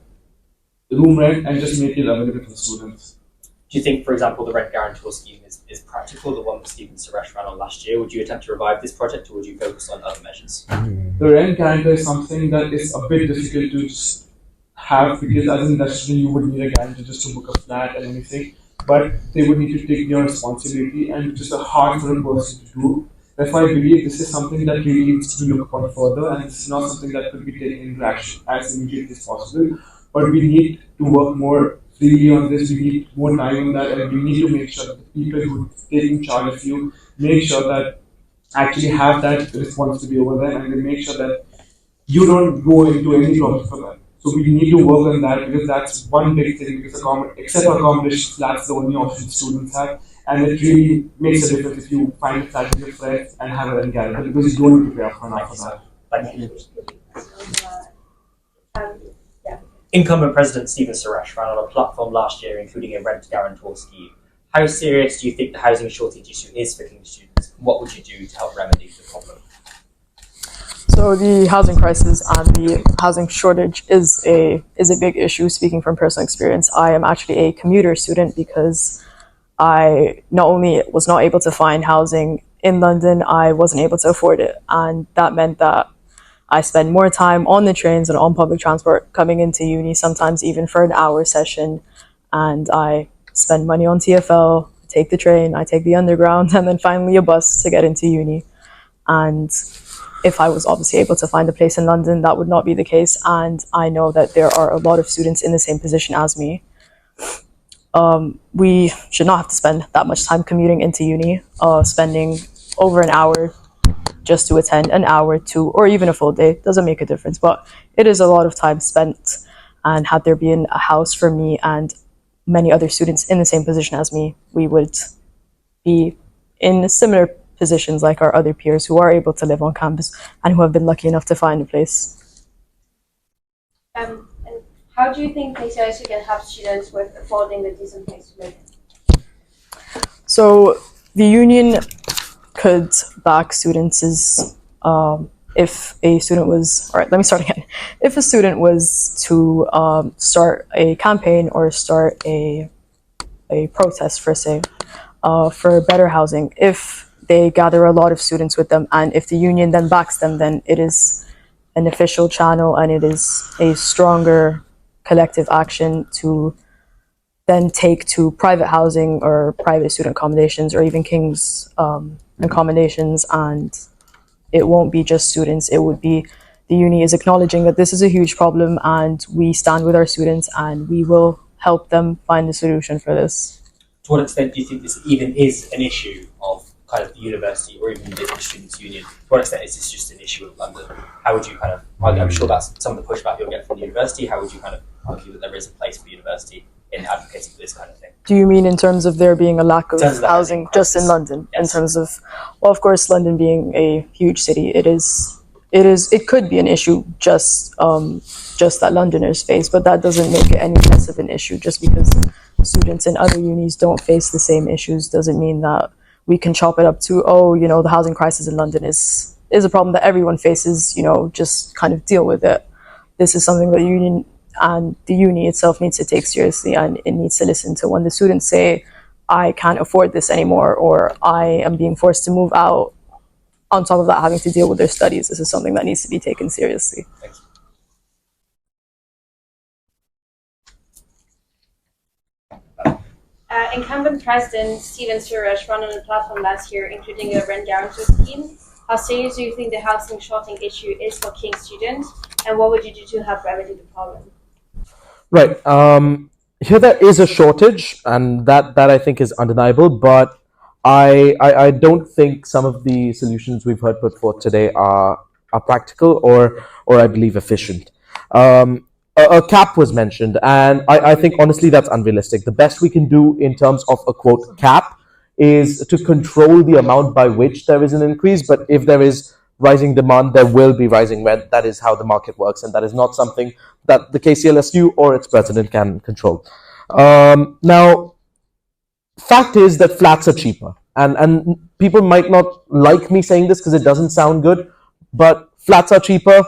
room rent and just make it available for the students. Do you think, for example, the rent guarantor scheme is practical, the one that Stephen Suresh ran on last year? Would you attempt to revive this project, or would you focus on other measures? The rent guarantor is something that is a bit difficult to just have, because as an industry you would need a guarantor just to book a flat and anything, but they would need to take your responsibility, and it's just hard for a person to do. That's why I believe this is something that really needs to be looked upon further, and it's not something that could be taken into action as immediately as possible. But we need to work more freely on this, we need more time on that, and we need to make sure that the people who take in charge of you make sure that actually have that responsibility over them, and they make sure that you don't go into any problems for them. So we need to work on that because that's one big thing. Because except for accommodations, that's the only option students have, and it really makes a difference if you find a flat with your friends and have a rent guarantee because you don't need to pay upfront for that. Thank you. Yeah. Incumbent President Stephen Suresh ran on a platform last year, including a rent guarantor scheme. How serious do you think the housing shortage issue is for King's students? What would you do to help remedy the problem? So the housing crisis and the housing shortage is a big issue. Speaking from personal experience, I am actually a commuter student because I not only was not able to find housing in London, I wasn't able to afford it, and that meant that I spend more time on the trains and on public transport coming into uni, sometimes even for an hour session, and I spend money on TfL, take the train, I take the underground, and then finally a bus to get into uni. And if I was obviously able to find a place in London, that would not be the case, and I know that there are a lot of students in the same position as me. We should not have to spend that much time commuting into uni, spending over an hour just to attend an hour, 2, or even a full day. Doesn't make a difference, but it is a lot of time spent. And had there been a house for me and many other students in the same position as me, we would be in similar positions like our other peers who are able to live on campus and who have been lucky enough to find a place. And how do you think KCLSU can help students with affording a decent place to live in? So the union could back students if a student was, all right, let me start again. If a student was to start a campaign or start a protest, for say, for better housing, if they gather a lot of students with them and if the union then backs them, then it is an official channel and it is a stronger collective action to then take to private housing or private student accommodations or even King's accommodations, and it won't be just students, it would be the uni is acknowledging that this is a huge problem and we stand with our students and we will help them find a solution for this. To what extent do you think this even is an issue of kind of the university or even the students' union? To what extent is this just an issue of London? How would you kind of, I'm sure that's some of the pushback you'll get from the university, how would you kind of argue that there is a place for the university in advocating for this kind of thing? Do you mean in terms of there being a lack of housing just in London? Yes. In terms of, well, of course, London being a huge city, it could be an issue just that Londoners face, but that doesn't make it any less of an issue. Just because students in other unis don't face the same issues doesn't mean that we can chop it up to, the housing crisis in London is a problem that everyone faces, just kind of deal with it. This is something that the uni itself needs to take seriously, and it needs to listen to when the students say, I can't afford this anymore, or I am being forced to move out. On top of that, having to deal with their studies, this is something that needs to be taken seriously. Thanks. Incumbent President Stephen Suresh ran on a platform last year, including a rent guarantee scheme. How serious do you think the housing shortage issue is for King students, and what would you do to help remedy the problem? Right. Here there is a shortage, and that I think is undeniable, but I don't think some of the solutions we've heard put forth today are practical or I believe efficient. A cap was mentioned, and I think honestly that's unrealistic. The best we can do in terms of a quote cap is to control the amount by which there is an increase, but if there is rising demand, there will be rising rent. That is how the market works, and that is not something that the KCLSU or its president can control. Now, fact is that flats are cheaper, and people might not like me saying this because it doesn't sound good, but flats are cheaper,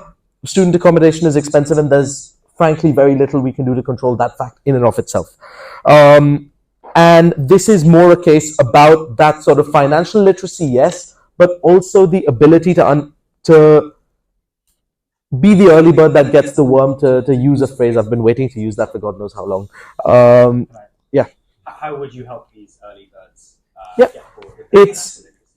student accommodation is expensive, and there's frankly very little we can do to control that fact in and of itself. And this is more a case about that sort of financial literacy, yes, but also the ability to be the early bird that gets the worm, to use a phrase I've been waiting to use that for God knows how long. Yeah. How would you help these early birds?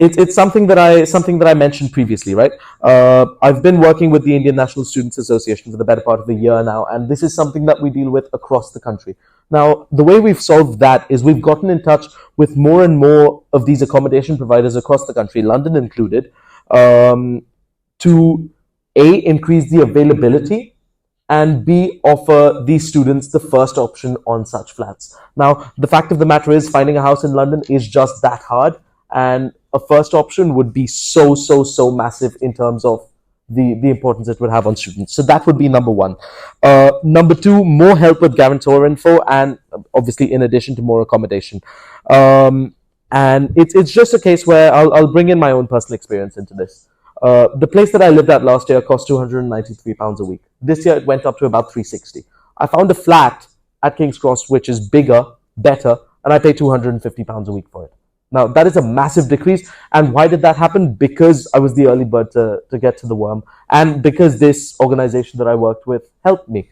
It's something that I mentioned previously, right? I've been working with the Indian National Students Association for the better part of a year now, and this is something that we deal with across the country. Now, the way we've solved that is we've gotten in touch with more and more of these accommodation providers across the country, London included, to increase the availability and B, offer these students the first option on such flats. Now, the fact of the matter is finding a house in London is just that hard, and a first option would be so massive in terms of the importance it would have on students. So that would be number one. Number two, more help with guarantor info, and obviously in addition to more accommodation. And it's just a case where I'll bring in my own personal experience into this. The place that I lived at last year cost £293 a week. This year it went up to about £360. I found a flat at King's Cross which is bigger, better, and I pay £250 a week for it. Now, that is a massive decrease. And why did that happen? Because I was the early bird to get to the worm, and because this organization that I worked with helped me.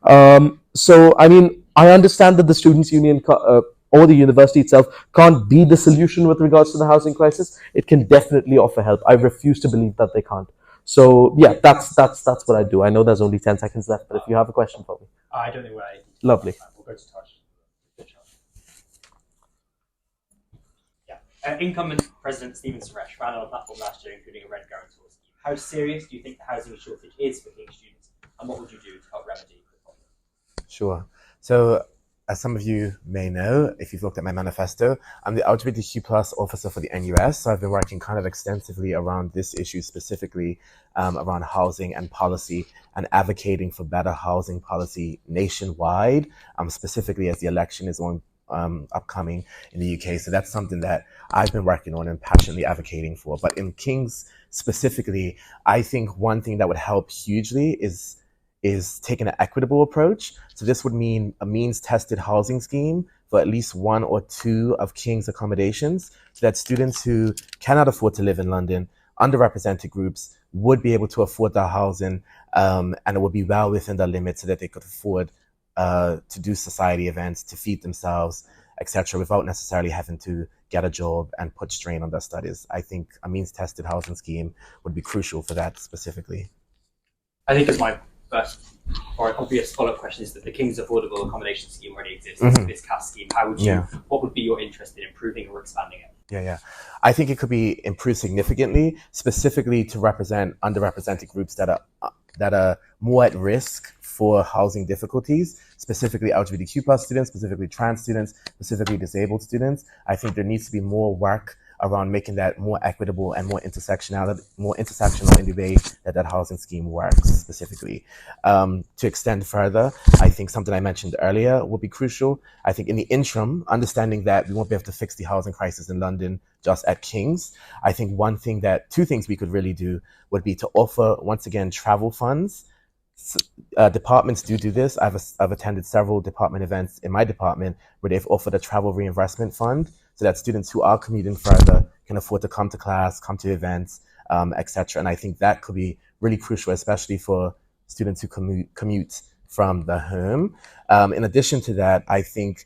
So, I mean, I understand that the Students' Union or the university itself can't be the solution with regards to the housing crisis. It can definitely offer help. I refuse to believe that they can't. So, yeah, that's what I do. I know there's only 10 seconds left, but if you have a question for me. I don't think we're ready. Lovely. We'll go to Tosh. Incumbent President Stephen Suresh ran on a platform last year, including a rent guarantor scheme. How serious do you think the housing shortage is for King's students, and what would you do to help remedy the problem? Sure. So, as some of you may know, if you've looked at my manifesto, I'm the LGBTQ plus officer for the NUS. So I've been working kind of extensively around this issue, specifically around housing and policy, and advocating for better housing policy nationwide, specifically as the election is upcoming in the UK. So that's something that I've been working on and passionately advocating for. But in King's specifically, I think one thing that would help hugely is taking an equitable approach. So this would mean a means-tested housing scheme for at least one or two of King's accommodations, so that students who cannot afford to live in London, underrepresented groups, would be able to afford their housing, and it would be well within their limits so that they could afford to do society events, to feed themselves, etc., without necessarily having to get a job and put strain on their studies. I think a means-tested housing scheme would be crucial for that specifically. I think it's my first or an obvious follow-up question is that the King's Affordable Accommodation Scheme already exists. This CAS scheme, how would you? What would be your interest in improving or expanding it? Yeah. I think it could be improved significantly, specifically to represent underrepresented groups that are more at risk for housing difficulties, specifically LGBTQ plus students, specifically trans students, specifically disabled students. I think there needs to be more work around making that more equitable and more intersectional in the way that housing scheme works specifically. To extend further, I think something I mentioned earlier would be crucial. I think in the interim, understanding that we won't be able to fix the housing crisis in London just at King's, I think two things we could really do would be to offer, once again, travel funds. Departments do this. I've attended several department events in my department where they've offered a travel reinvestment fund, so that students who are commuting further can afford to come to class, come to events, etc. And I think that could be really crucial, especially for students who commute from the home. In addition to that, I think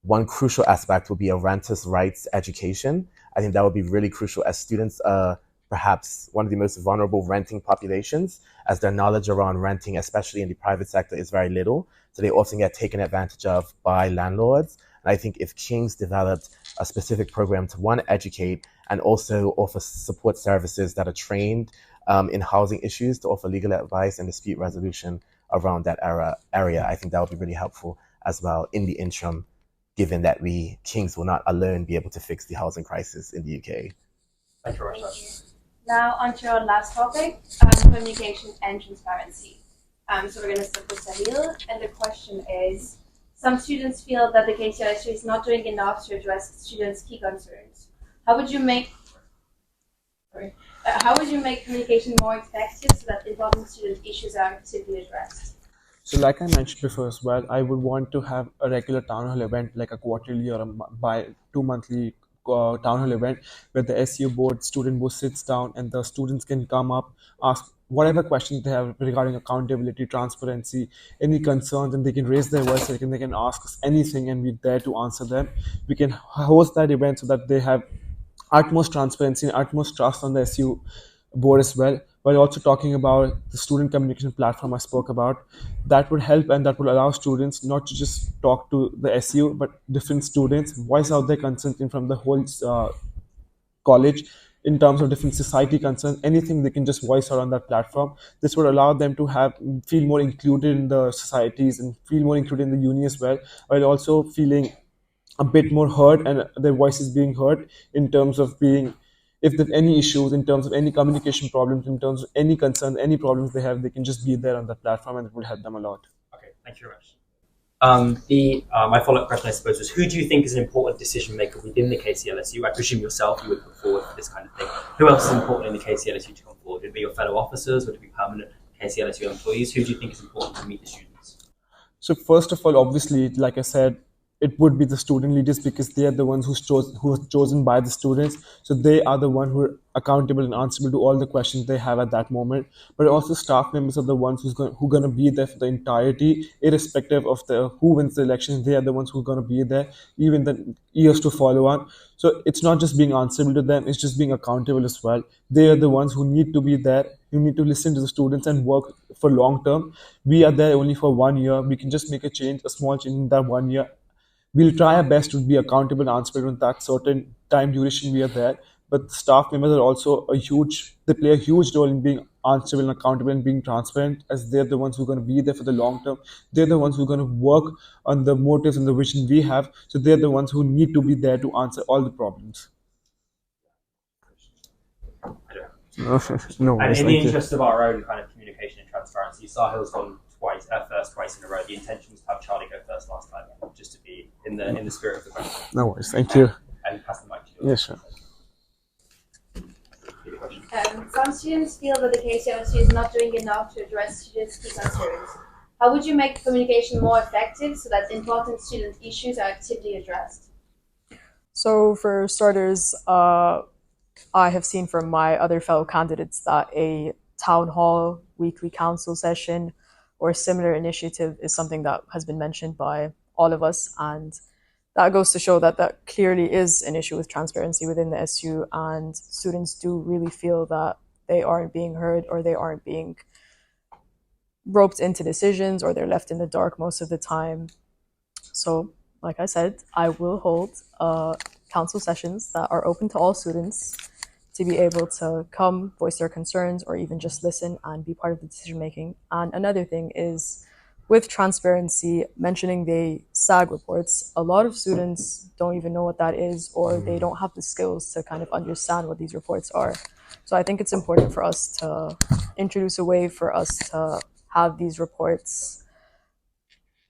one crucial aspect would be a renters' rights education. I think that would be really crucial, as students are perhaps one of the most vulnerable renting populations, as their knowledge around renting, especially in the private sector, is very little. So they often get taken advantage of by landlords. And I think if King's developed a specific program to, one, educate, and also offer support services that are trained in housing issues, to offer legal advice and dispute resolution around that area, I think that would be really helpful as well in the interim, given that King's will not alone be able to fix the housing crisis in the UK. Thank you very much. Now on to our last topic, communication and transparency. So we're going to start with Sahil, and the question is, some students feel that the KCLSU is not doing enough to address students' key concerns. How would you make communication more effective so that important student issues are actively addressed? So like I mentioned before as well, I would want to have a regular town hall event, like a quarterly or by 2 monthly town hall event, where the SU board, student board sits down and the students can come up, ask whatever questions they have regarding accountability, transparency, any concerns, and they can raise their voice, they can ask us anything and we're there to answer them. We can host that event so that they have utmost transparency and utmost trust on the SU board as well. While also talking about the student communication platform I spoke about, that would help and that would allow students not to just talk to the SU, but different students, voice out their concerns from the whole college, in terms of different society concerns, anything they can just voice out on that platform. This would allow them to feel more included in the societies and feel more included in the uni as well, while also feeling a bit more heard and their voices being heard in terms of being, if there's any issues, in terms of any communication problems, in terms of any concern, any problems they have, they can just be there on that platform, and it will help them a lot. Okay, thank you very much. My follow-up question, I suppose, was who do you think is an important decision maker within the KCLSU? I presume yourself, you would put forward for this kind of thing. Who else is important in the KCLSU to come forward? Would it be your fellow officers? Would it be permanent KCLSU employees? Who do you think is important to meet the students? So first of all, obviously, like I said, it would be the student leaders, because they are the ones who are chosen by the students. So they are the one who are accountable and answerable to all the questions they have at that moment. But also staff members are the ones who are going to be there for the entirety, irrespective of who wins the election. They are the ones who are going to be there, even the years to follow on. So it's not just being answerable to them, it's just being accountable as well. They are the ones who need to be there. You need to listen to the students and work for long term. We are there only for 1 year. We can just make a small change in that 1 year. We'll try our best to be accountable and answerable in that certain time duration we are there. But the staff members are also they play a huge role in being answerable and accountable and being transparent, as they're the ones who are going to be there for the long term. They're the ones who are going to work on the motives and the vision we have. So they're the ones who need to be there to answer all the problems. No And worries, in the interest of our own kind of communication and transparency, Sahil's gone first twice in a row. The intention was to have Charlie go first last time, just to be in the spirit of the question. No worries, thank you. And pass the mic to you. Yes, sure. Some students feel that the KCLSU is not doing enough to address students' key concerns. How would you make communication more effective so that important student issues are actively addressed? So for starters, I have seen from my other fellow candidates that a town hall, weekly council session, or a similar initiative is something that has been mentioned by all of us, and that goes to show that that clearly is an issue with transparency within the SU, and students do really feel that they aren't being heard, or they aren't being roped into decisions, or they're left in the dark most of the time. So, like I said, I will hold council sessions that are open to all students to be able to come voice their concerns, or even just listen and be part of the decision making. And another thing is, with transparency, mentioning the SAG reports, a lot of students don't even know what that is, or they don't have the skills to kind of understand what these reports are. So I think it's important for us to introduce a way for us to have these reports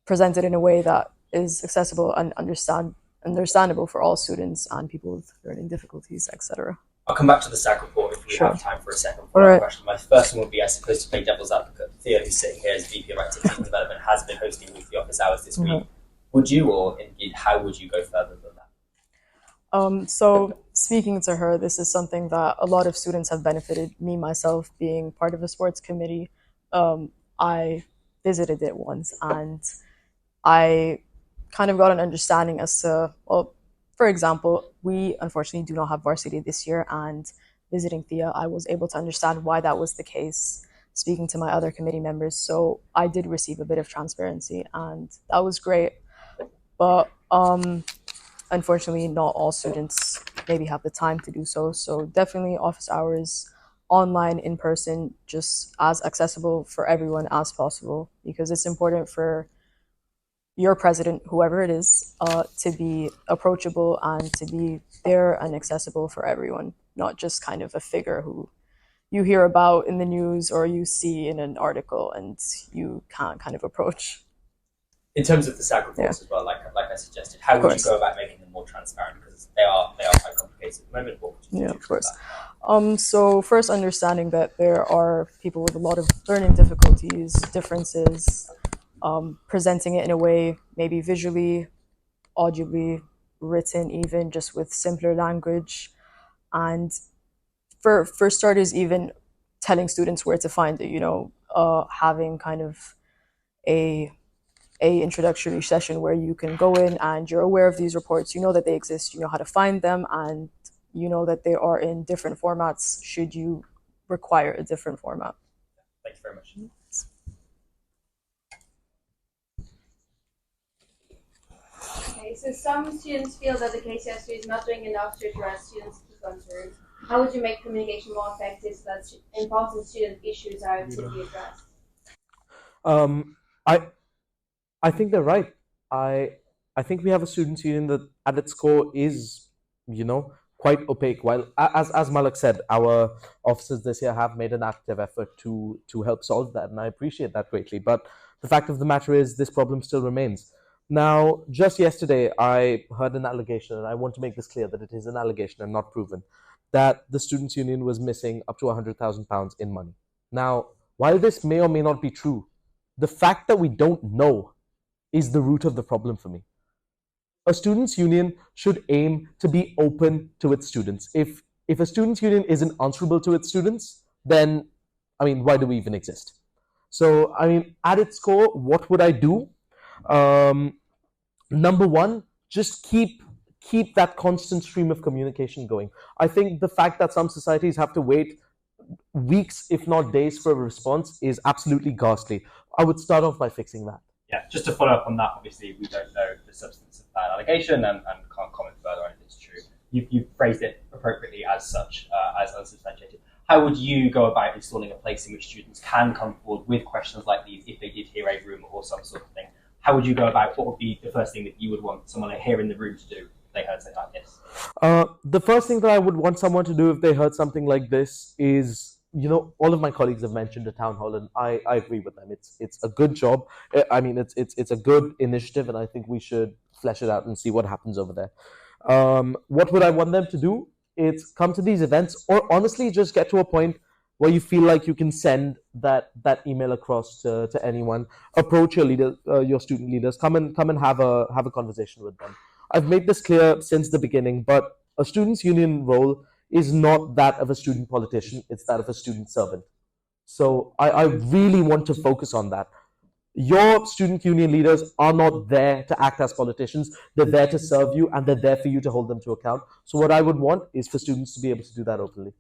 presented in a way that is accessible and understandable for all students and people with learning difficulties, etc. I'll come back to the SAG report if we Sure. have time for a second. All right. Question. My first one would be, I suppose, to play devil's advocate. Theo, who's sitting here as VP of Activities and Development, has been hosting weekly office hours this week. Would you, or indeed, how would you go further than that? So speaking to her, this is something that a lot of students have benefited. Me, myself, being part of a sports committee, I visited it once, and I kind of got an understanding as to, well, for example, we unfortunately do not have varsity this year, and visiting Thea, I was able to understand why that was the case, speaking to my other committee members. So I did receive a bit of transparency, and that was great. But unfortunately, not all students maybe have the time to do so. So definitely office hours, online, in person, just as accessible for everyone as possible, because it's important for your president, whoever it is, to be approachable and to be there and accessible for everyone, not just kind of a figure who you hear about in the news or you see in an article and you can't kind of approach. In terms of the SAG reports as well, like I suggested, how would you go about making them more transparent? Because they are quite complicated at the moment. What would you do? Of course. So first, understanding that there are people with a lot of learning difficulties, differences, presenting it in a way, maybe visually, audibly, written, even just with simpler language. And for starters, even telling students where to find it, having kind of a introductory session where you can go in and you're aware of these reports, you know that they exist, you know how to find them, and you know that they are in different formats should you require a different format. Thank you very much. Okay, so some students feel that the KCLSU is not doing enough to address students' key concerns. How would you make communication more effective so that important student issues are actively addressed? I think they're right. I think we have a students' union that at its core is, quite opaque. While as Malak said, our officers this year have made an active effort to help solve that, and I appreciate that greatly. But the fact of the matter is, this problem still remains. Now, just yesterday, I heard an allegation, and I want to make this clear that it is an allegation and not proven, that the students' union was missing up to £100,000 in money. Now, while this may or may not be true, the fact that we don't know is the root of the problem for me. A students' union should aim to be open to its students. If a students' union isn't answerable to its students, then, why do we even exist? So, at its core, what would I do? Number one, just keep that constant stream of communication going. I think the fact that some societies have to wait weeks, if not days, for a response is absolutely ghastly. I would start off by fixing that. Yeah, just to follow up on that, obviously we don't know the substance of that allegation and can't comment further on if it's true. You phrased it appropriately as such, as unsubstantiated. How would you go about installing a place in which students can come forward with questions like these if they did hear a rumour or some sort of thing? How would you go about, what would be the first thing that you would want someone here in the room to do if they heard something like this? The first thing that I would want someone to do if they heard something like this is, all of my colleagues have mentioned a town hall, and I agree with them. It's a good job. It's a good initiative, and I think we should flesh it out and see what happens over there. What would I want them to do? It's come to these events, or honestly, just get to a point where you feel like you can send that email across to anyone. Approach your leader, your student leaders. Come and have a conversation with them. I've made this clear since the beginning, but a students' union role is not that of a student politician, it's that of a student servant. So I really want to focus on that. Your student union leaders are not there to act as politicians, they're there to serve you, and they're there for you to hold them to account. So what I would want is for students to be able to do that openly.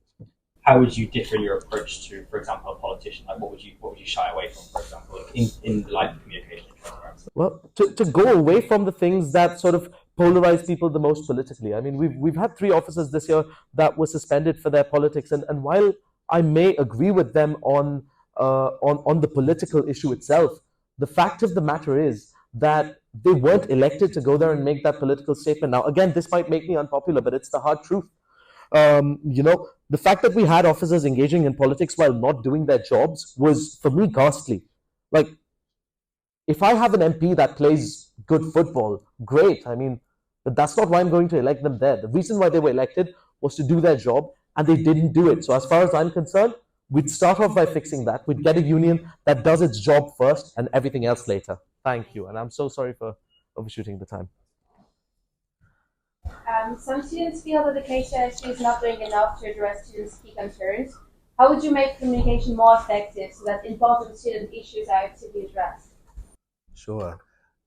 How would you differ in your approach to, for example, a politician? Like, what would you shy away from, for example, in the light of communication and transparency? Well, to go away from the things that sort of polarize people the most politically. We've had 3 officers this year that were suspended for their politics, and while I may agree with them on the political issue itself, the fact of the matter is that they weren't elected to go there and make that political statement. Now, again, this might make me unpopular, but it's the hard truth. The fact that we had officers engaging in politics while not doing their jobs was, for me, ghastly. Like, if I have an MP that plays good football, great. But that's not why I'm going to elect them there. The reason why they were elected was to do their job, and they didn't do it. So as far as I'm concerned, we'd start off by fixing that. We'd get a union that does its job first and everything else later. Thank you. And I'm so sorry for overshooting the time. Some students feel that the KCLSU is not doing enough to address students' key concerns. How would you make communication more effective so that important student issues are actively addressed? Sure.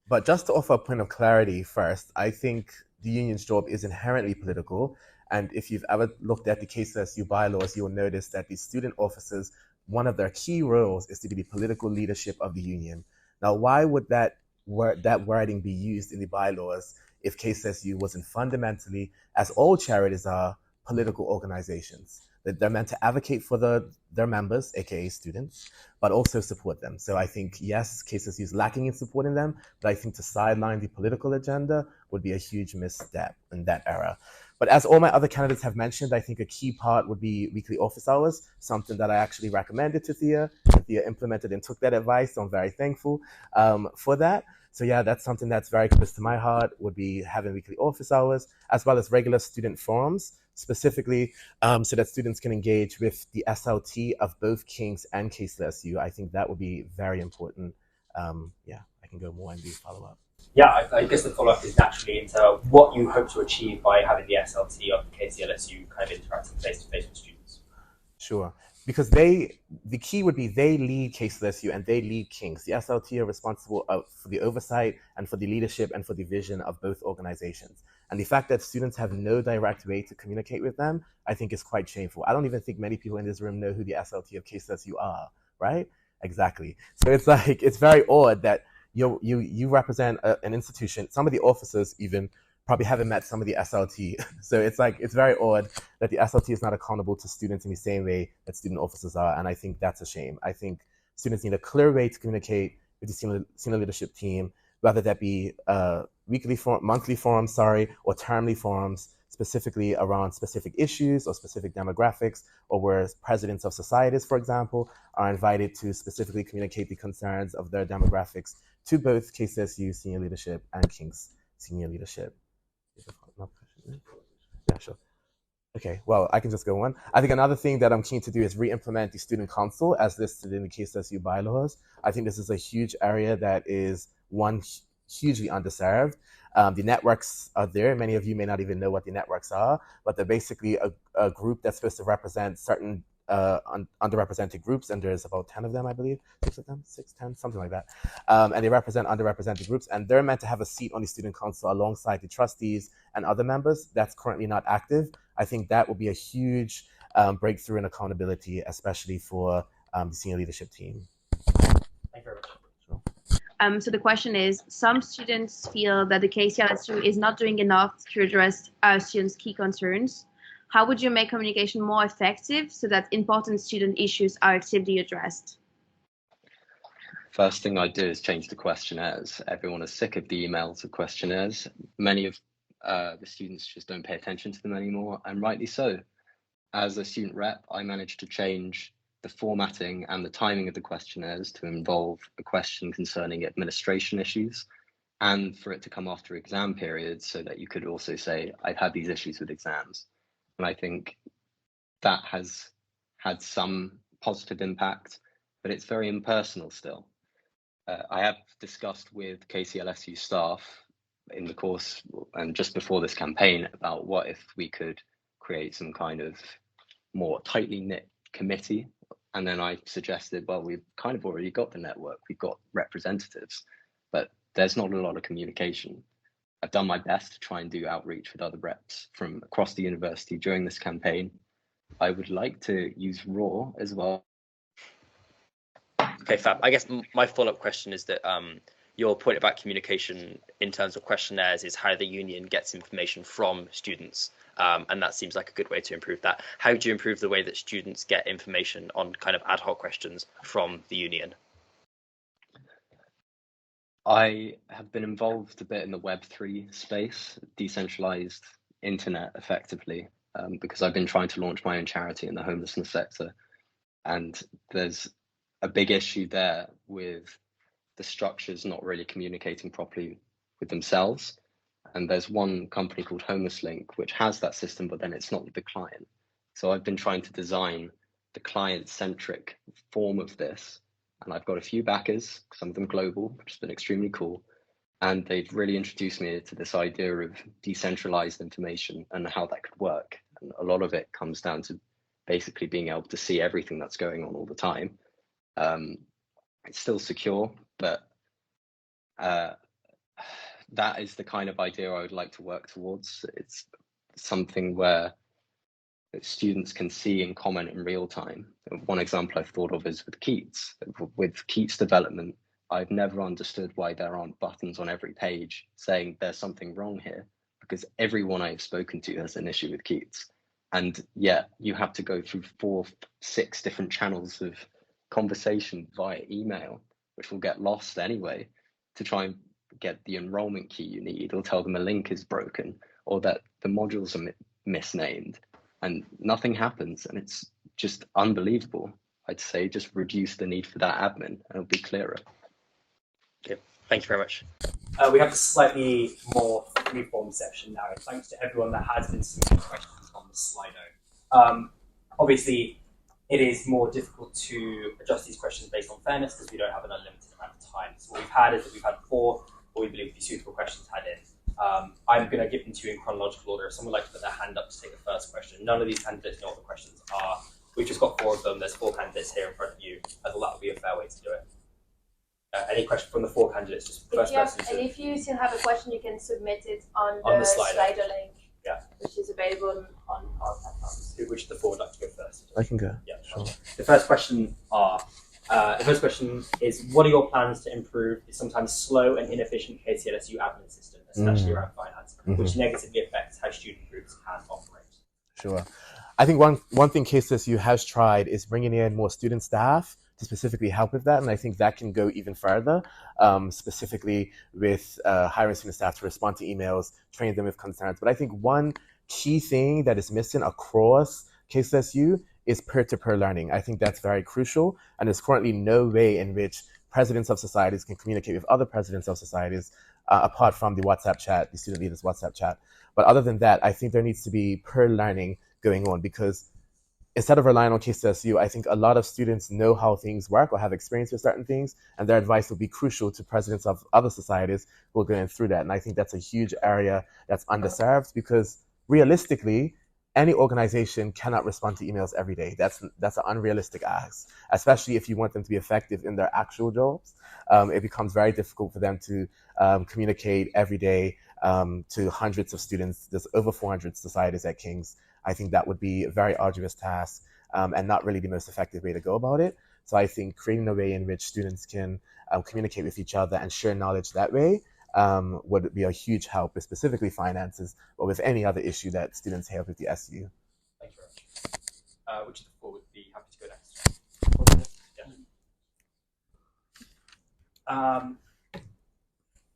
But just to offer a point of clarity first, I think the union's job is inherently political. And if you've ever looked at the KCLSU bylaws, you'll notice that the student officers, one of their key roles is to be the political leadership of the union. Now, why would that wording be used in the bylaws if KCLSU wasn't fundamentally, as all charities are, political organizations? That they're meant to advocate for their members, aka students, but also support them. So I think, yes, KCLSU is lacking in supporting them, but I think to sideline the political agenda would be a huge misstep in that era. But as all my other candidates have mentioned, I think a key part would be weekly office hours, something that I actually recommended to Thea. Thea implemented and took that advice, so I'm very thankful for that. So yeah, that's something that's very close to my heart, would be having weekly office hours, as well as regular student forums, specifically so that students can engage with the SLT of both King's and KCLSU. I think that would be very important. Yeah, I can go more and do follow-up. Yeah, I guess the follow-up is naturally into what you hope to achieve by having the SLT of the KCLSU kind of interacting face-to-face with students. Sure. Because the key would be they lead KCLSU and they lead King's. The SLT are responsible for the oversight and for the leadership and for the vision of both organizations. And the fact that students have no direct way to communicate with them, I think is quite shameful. I don't even think many people in this room know who the SLT of KCLSU are, right? Exactly. So it's like, it's very odd that you represent an institution. Some of the officers even probably haven't met some of the SLT. So it's very odd that the SLT is not accountable to students in the same way that student officers are, and I think that's a shame. I think students need a clear way to communicate with the senior leadership team, whether that be monthly forums, or termly forums, specifically around specific issues or specific demographics, or where presidents of societies, for example, are invited to specifically communicate the concerns of their demographics to both KCSU senior leadership and King's senior leadership. Yeah, sure. Okay, well, I can just go on. I think another thing that I'm keen to do is re-implement the student council as listed in the KCSU bylaws. I think this is a huge area that is hugely underserved. The networks are there. Many of you may not even know what the networks are, but they're basically a group that's supposed to represent certain underrepresented groups, and there's about 10 of them, I believe, 6 of them, 6, 10, something like that. And they represent underrepresented groups, and they're meant to have a seat on the student council alongside the trustees and other members. That's currently not active. I think that will be a huge breakthrough in accountability, especially for the senior leadership team. Thank you very much. So the question is, some students feel that the KCLSU is not doing enough to address students' key concerns. How would you make communication more effective so that important student issues are actively addressed? First thing I'd do is change the questionnaires. Everyone is sick of the emails of questionnaires. Many of the students just don't pay attention to them anymore, and rightly so. As a student rep, I managed to change the formatting and the timing of the questionnaires to involve a question concerning administration issues, and for it to come after exam periods so that you could also say, I've had these issues with exams. And I think that has had some positive impact, but it's very impersonal still. I have discussed with KCLSU staff in the course and just before this campaign about what if we could create some kind of more tightly knit committee. And then I suggested, well, we've kind of already got the network, we've got representatives, but there's not a lot of communication. I've done my best to try and do outreach with other reps from across the university during this campaign. I would like to use RAW as well. Okay, fab. I guess my follow-up question is that your point about communication in terms of questionnaires is how the union gets information from students. And that seems like a good way to improve that. How do you improve the way that students get information on kind of ad hoc questions from the union? I have been involved a bit in the Web3 space, decentralized internet effectively, because I've been trying to launch my own charity in the homelessness sector. And there's a big issue there with the structures not really communicating properly with themselves. And there's one company called HomelessLink, which has that system, but then it's not with the client. So I've been trying to design the client-centric form of this. And I've got a few backers, some of them global, which has been extremely cool. And they've really introduced me to this idea of decentralized information and how that could work. And a lot of it comes down to basically being able to see everything that's going on all the time. It's still secure, but that is the kind of idea I would like to work towards. It's something where students can see and comment in real time. One example I've thought of is with Keats. With Keats development, I've never understood why there aren't buttons on every page saying there's something wrong here, because everyone I've spoken to has an issue with Keats. And yet you have to go through 4, 6 different channels of conversation via email, which will get lost anyway, to try and get the enrollment key you need, or tell them a link is broken, or that the modules are misnamed. And nothing happens, and it's just unbelievable. I'd say just reduce the need for that admin, and it'll be clearer. Okay, thank you very much. We have a slightly more free-form section now. Thanks to everyone that has been submitting questions on the Slido. Obviously, it is more difficult to adjust these questions based on fairness because we don't have an unlimited amount of time. So what we've had is that we've had 4 what we believe to be suitable questions had in. I'm going to give them to you in chronological order. If someone would like to put their hand up to take the first question. None of these candidates know what the questions are. We've just got 4 of them. There's 4 candidates here in front of you. I thought that would be a fair way to do it. Any question from the 4 candidates? Just first person. And if you still have a question, you can submit it on the Slido link, which is available on all platforms. Which of the 4 would like to go first? I can go. Yeah, sure. The first question is, what are your plans to improve the sometimes slow and inefficient KCLSU admin system, especially around finance, which negatively affects how student groups can operate. Sure. I think one thing KCSU has tried is bringing in more student staff to specifically help with that, and I think that can go even further, specifically with hiring student staff to respond to emails, train them with concerns. But I think one key thing that is missing across KCSU is peer-to-peer learning. I think that's very crucial, and there's currently no way in which presidents of societies can communicate with other presidents of societies apart from the WhatsApp chat, the student leaders WhatsApp chat. But other than that, I think there needs to be peer learning going on, because instead of relying on KCSU, I think a lot of students know how things work or have experience with certain things, and their advice will be crucial to presidents of other societies who are going through that. And I think that's a huge area that's underserved, because realistically, any organization cannot respond to emails every day. That's an unrealistic ask, especially if you want them to be effective in their actual jobs. It becomes very difficult for them to communicate every day to hundreds of students. There's over 400 societies at King's. I think that would be a very arduous task and not really the most effective way to go about it. So I think creating a way in which students can communicate with each other and share knowledge that way would be a huge help with specifically finances or with any other issue that students have with the SU. Thank you very much. Which of the four would be happy to go next? Yeah.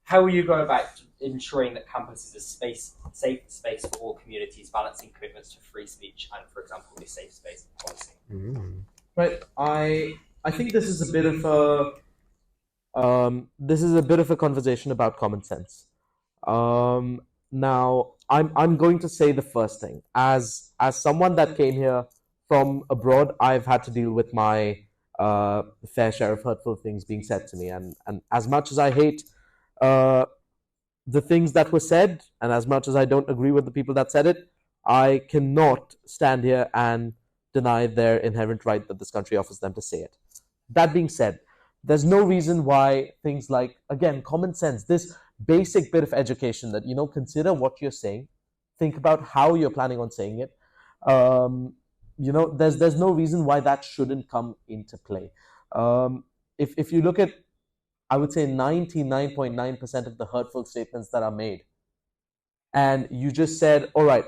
How will you go about ensuring that campus is a safe space for all communities, balancing commitments to free speech and, for example, the safe space policy? Right. I think this is a bit of a conversation about common sense. Now, I'm going to say the first thing. As someone that came here from abroad, I've had to deal with my fair share of hurtful things being said to me, and as much as I hate the things that were said, and as much as I don't agree with the people that said it, I cannot stand here and deny their inherent right that this country offers them to say it. That being said, there's no reason why things like, again, common sense, this basic bit of education that, consider what you're saying, think about how you're planning on saying it. There's no reason why that shouldn't come into play. If you look at, I would say 99.9% of the hurtful statements that are made, and you just said, all right,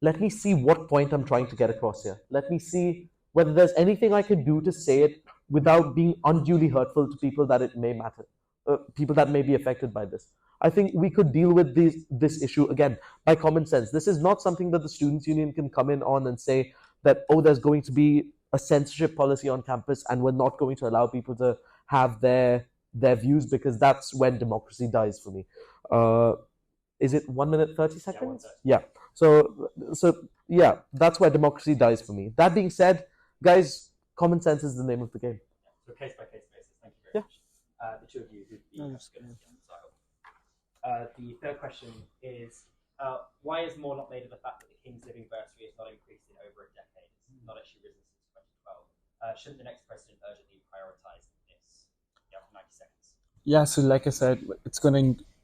let me see what point I'm trying to get across here. Let me see whether there's anything I can do to say it without being unduly hurtful to people that it may matter, people that may be affected by this. I think we could deal with this issue, again, by common sense. This is not something that the Students' Union can come in on and say that, oh, there's going to be a censorship policy on campus and we're not going to allow people to have their views, because that's when democracy dies for me. Is it 1 minute 30 seconds? Yeah. So yeah, that's where democracy dies for me. That being said, guys, common sense is the name of the game. So case by case basis. Thank you very much. The two of you who'd be the third question is, why is more not made of the fact that the King's living bursary has not increased in over a decade? It's not actually risen since 2012. Shouldn't the next president urgently prioritize this? You have 90 seconds. Yeah, so like I said,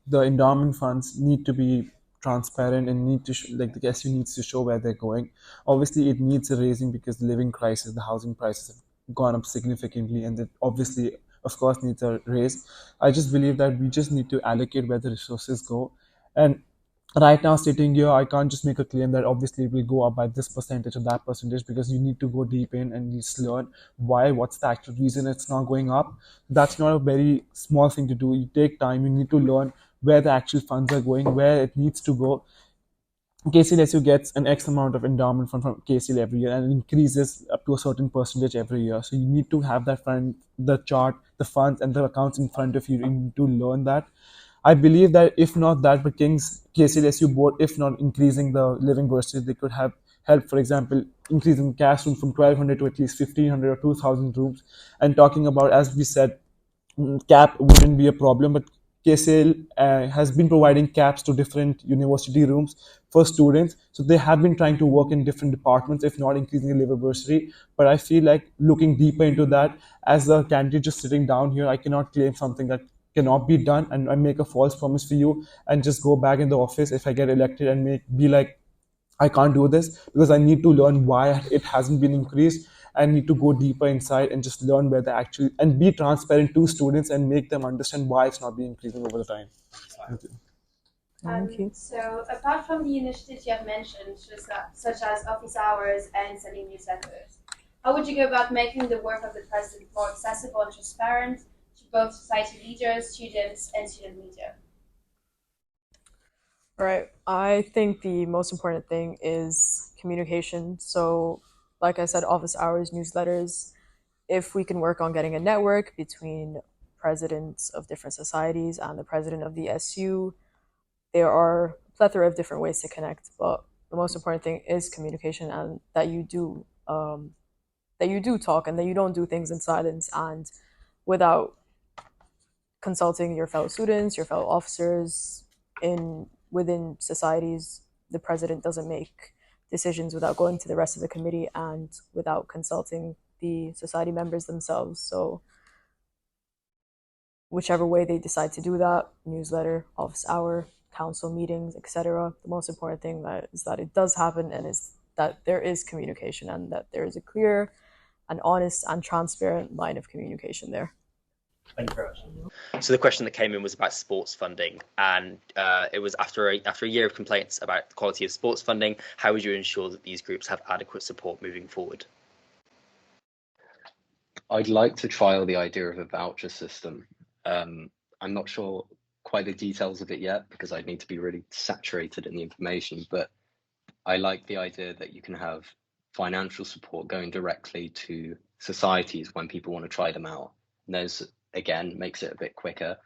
the endowment funds need to be transparent and need to the SU needs to show where they're going. Obviously, it needs a raising because the living crisis, the housing prices have gone up significantly, and that obviously, of course, needs a raise. I just believe that we just need to allocate where the resources go. And right now, sitting here, I can't just make a claim that obviously it will go up by this percentage or that percentage, because you need to go deep in and just learn what's the actual reason it's not going up. That's not a very small thing to do. You take time, you need to learn where the actual funds are going, where it needs to go. KCLSU gets an X amount of endowment from KCL every year, and it increases up to a certain percentage every year. So you need to have that the chart, the funds and the accounts in front of you. You need to learn that. I believe that if not that, but KCLSU board, if not increasing the living bursary, they could have helped, for example, increasing cash room from 1,200 to at least 1,500 or 2,000 rooms. And talking about, as we said, cap wouldn't be a problem, but KCL has been providing caps to different university rooms for students. So they have been trying to work in different departments, if not increasing the living bursary. But I feel like looking deeper into that, as a candidate just sitting down here, I cannot claim something that cannot be done, and I make a false promise for you and just go back in the office if I get elected and be like, I can't do this, because I need to learn why it hasn't been increased. I need to go deeper inside and just learn where they actually, and be transparent to students and make them understand why it's not being increasing over the time. Thank you. So, apart from the initiatives you have mentioned, such as office hours and sending newsletters, how would you go about making the work of the president more accessible and transparent to both society leaders, students, and student media? Right. I think the most important thing is communication. So, like I said, office hours, newsletters. If we can work on getting a network between presidents of different societies and the president of the SU, there are a plethora of different ways to connect. But the most important thing is communication, and that you do talk, and that you don't do things in silence and without consulting your fellow students, your fellow officers. Within societies, the president doesn't make decisions without going to the rest of the committee and without consulting the society members themselves. So whichever way they decide to do that, newsletter, office hour, council meetings, etc., the most important thing is that it does happen, and is that there is communication, and that there is a clear and honest and transparent line of communication there. Thank you very much. So the question that came in was about sports funding, and it was after a year of complaints about the quality of sports funding, how would you ensure that these groups have adequate support moving forward? I'd like to trial the idea of a voucher system. I'm not sure quite the details of it yet, because I'd need to be really saturated in the information, but I like the idea that you can have financial support going directly to societies when people want to try them out. And there's, again, makes it a bit quicker.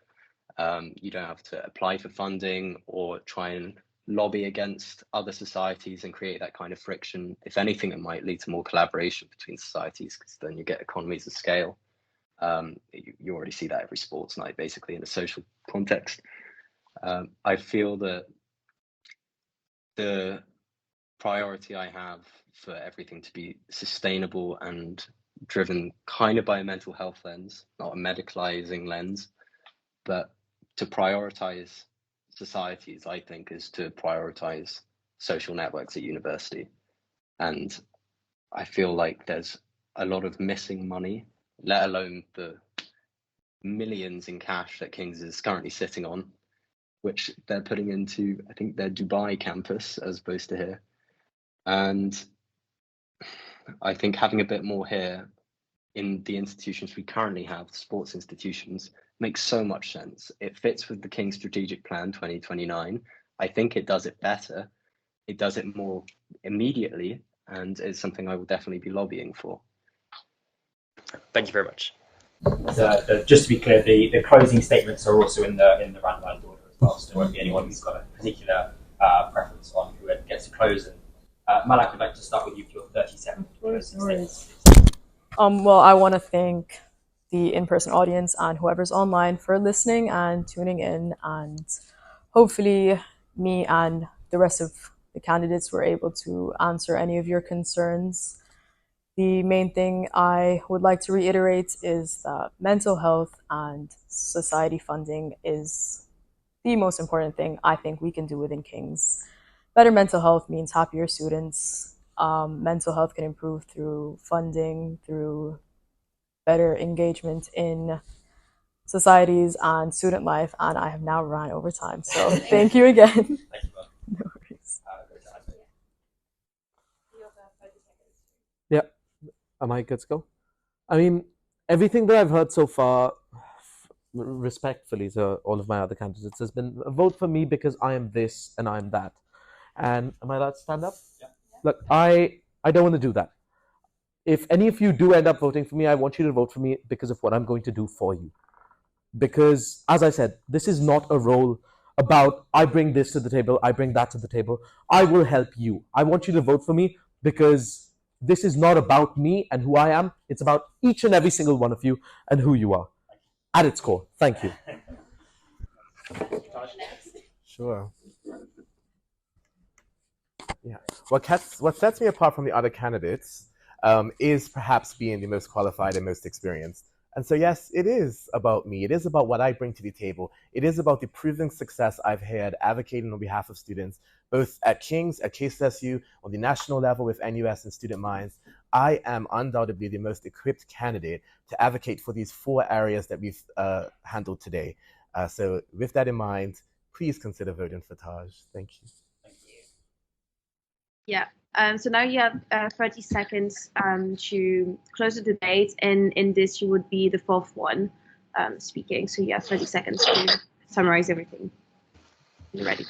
You don't have to apply for funding or try and lobby against other societies and create that kind of friction. If anything, it might lead to more collaboration between societies, because then you get economies of scale. You already see that every sports night, basically, in a social context. I feel that the priority I have for everything to be sustainable and driven kind of by a mental health lens, not a medicalizing lens, but to prioritize societies, I think, is to prioritize social networks at university. And I feel like there's a lot of missing money, let alone the millions in cash that King's is currently sitting on, which they're putting into, I think, their Dubai campus as opposed to here. And I think having a bit more here in the institutions we currently have, sports institutions, makes so much sense. It fits with the King's Strategic Plan 2029. I think it does it better. It does it more immediately, and it's something I will definitely be lobbying for. Thank you very much. So, just to be clear, the closing statements are also in the randomised order as well, so there won't be anyone who's got a particular preference on who gets to close. And Malak, I'd like to start with you for your 30-second closing statements. Well, I want to thank the in-person audience and whoever's online for listening and tuning in, and hopefully me and the rest of the candidates were able to answer any of your concerns. The main thing I would like to reiterate is that mental health and society funding is the most important thing I think we can do within King's. Better mental health means happier students. Mental health can improve through funding, through better engagement in societies and student life, and I have now run over time. So thank you again. Thank you, No worries. Yeah. Am I good to go? I mean, everything that I've heard so far, respectfully to all of my other candidates, has been a vote for me because I am this and I'm that. And am I allowed to stand up? Yeah. Look, I don't want to do that. If any of you do end up voting for me, I want you to vote for me because of what I'm going to do for you. Because, as I said, this is not a role about I bring this to the table, I bring that to the table. I will help you. I want you to vote for me because this is not about me and who I am. It's about each and every single one of you and who you are at its core. Thank you. Sure. Yeah. What sets me apart from the other candidates is perhaps being the most qualified and most experienced. And so, yes, it is about me. It is about what I bring to the table. It is about the proven success I've had advocating on behalf of students, both at King's, at KCLSU, on the national level with NUS and Student Minds. I am undoubtedly the most equipped candidate to advocate for these 4 areas that we've handled today. So with that in mind, please consider voting for Taj. Thank you. Thank you. Yeah. So now you have 30 seconds to close the debate, and in this you would be the fourth one speaking. So you have 30 seconds to summarize everything. You're ready.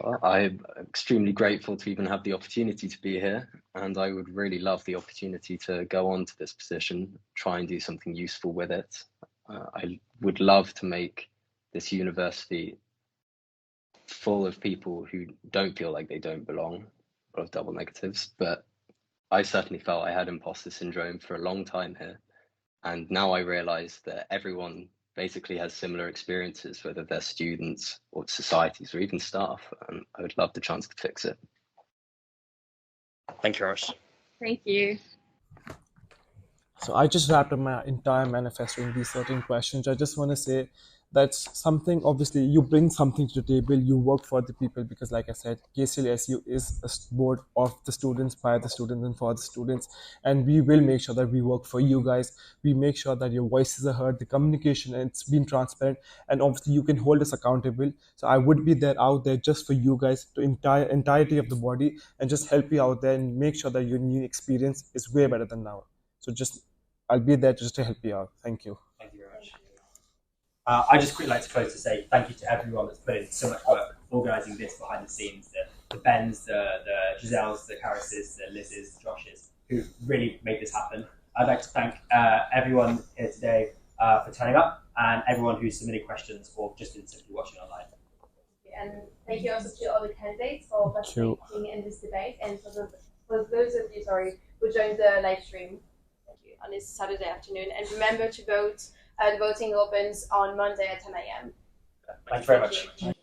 Well, I'm extremely grateful to even have the opportunity to be here, and I would really love the opportunity to go on to this position, try and do something useful with it. I would love to make this university full of people who don't feel like they don't belong, a lot of double negatives, but I certainly felt I had imposter syndrome for a long time here. And now I realize that everyone basically has similar experiences, whether they're students or societies or even staff. And I would love the chance to fix it. Thank you very much. Thank you. So I just wrapped up my entire manifesto in these certain questions. I just want to say that's something, obviously, you bring something to the table, you work for the people, because like I said, KCLSU is a board of the students, by the students and for the students. And we will make sure that we work for you guys. We make sure that your voices are heard, the communication, and it's been transparent. And obviously you can hold us accountable. So I would be there out there just for you guys, the entirety of the body, and just help you out there and make sure that your new experience is way better than now. So I'll be there just to help you out. Thank you. Thank you very much. I just quickly like to close to say thank you to everyone that's put in so much work organising this behind the scenes, the Bens, the Giselles, the Carises, the Liz's, the Joshes, who really made this happen. I'd like to thank everyone here today for turning up, and everyone who's submitted questions or just been simply watching online. And thank you also to all the candidates for participating in this debate, and for those of you, who joined the live stream on this Saturday afternoon. And remember to vote. The voting opens on Monday at 10 a.m. Thank you very much.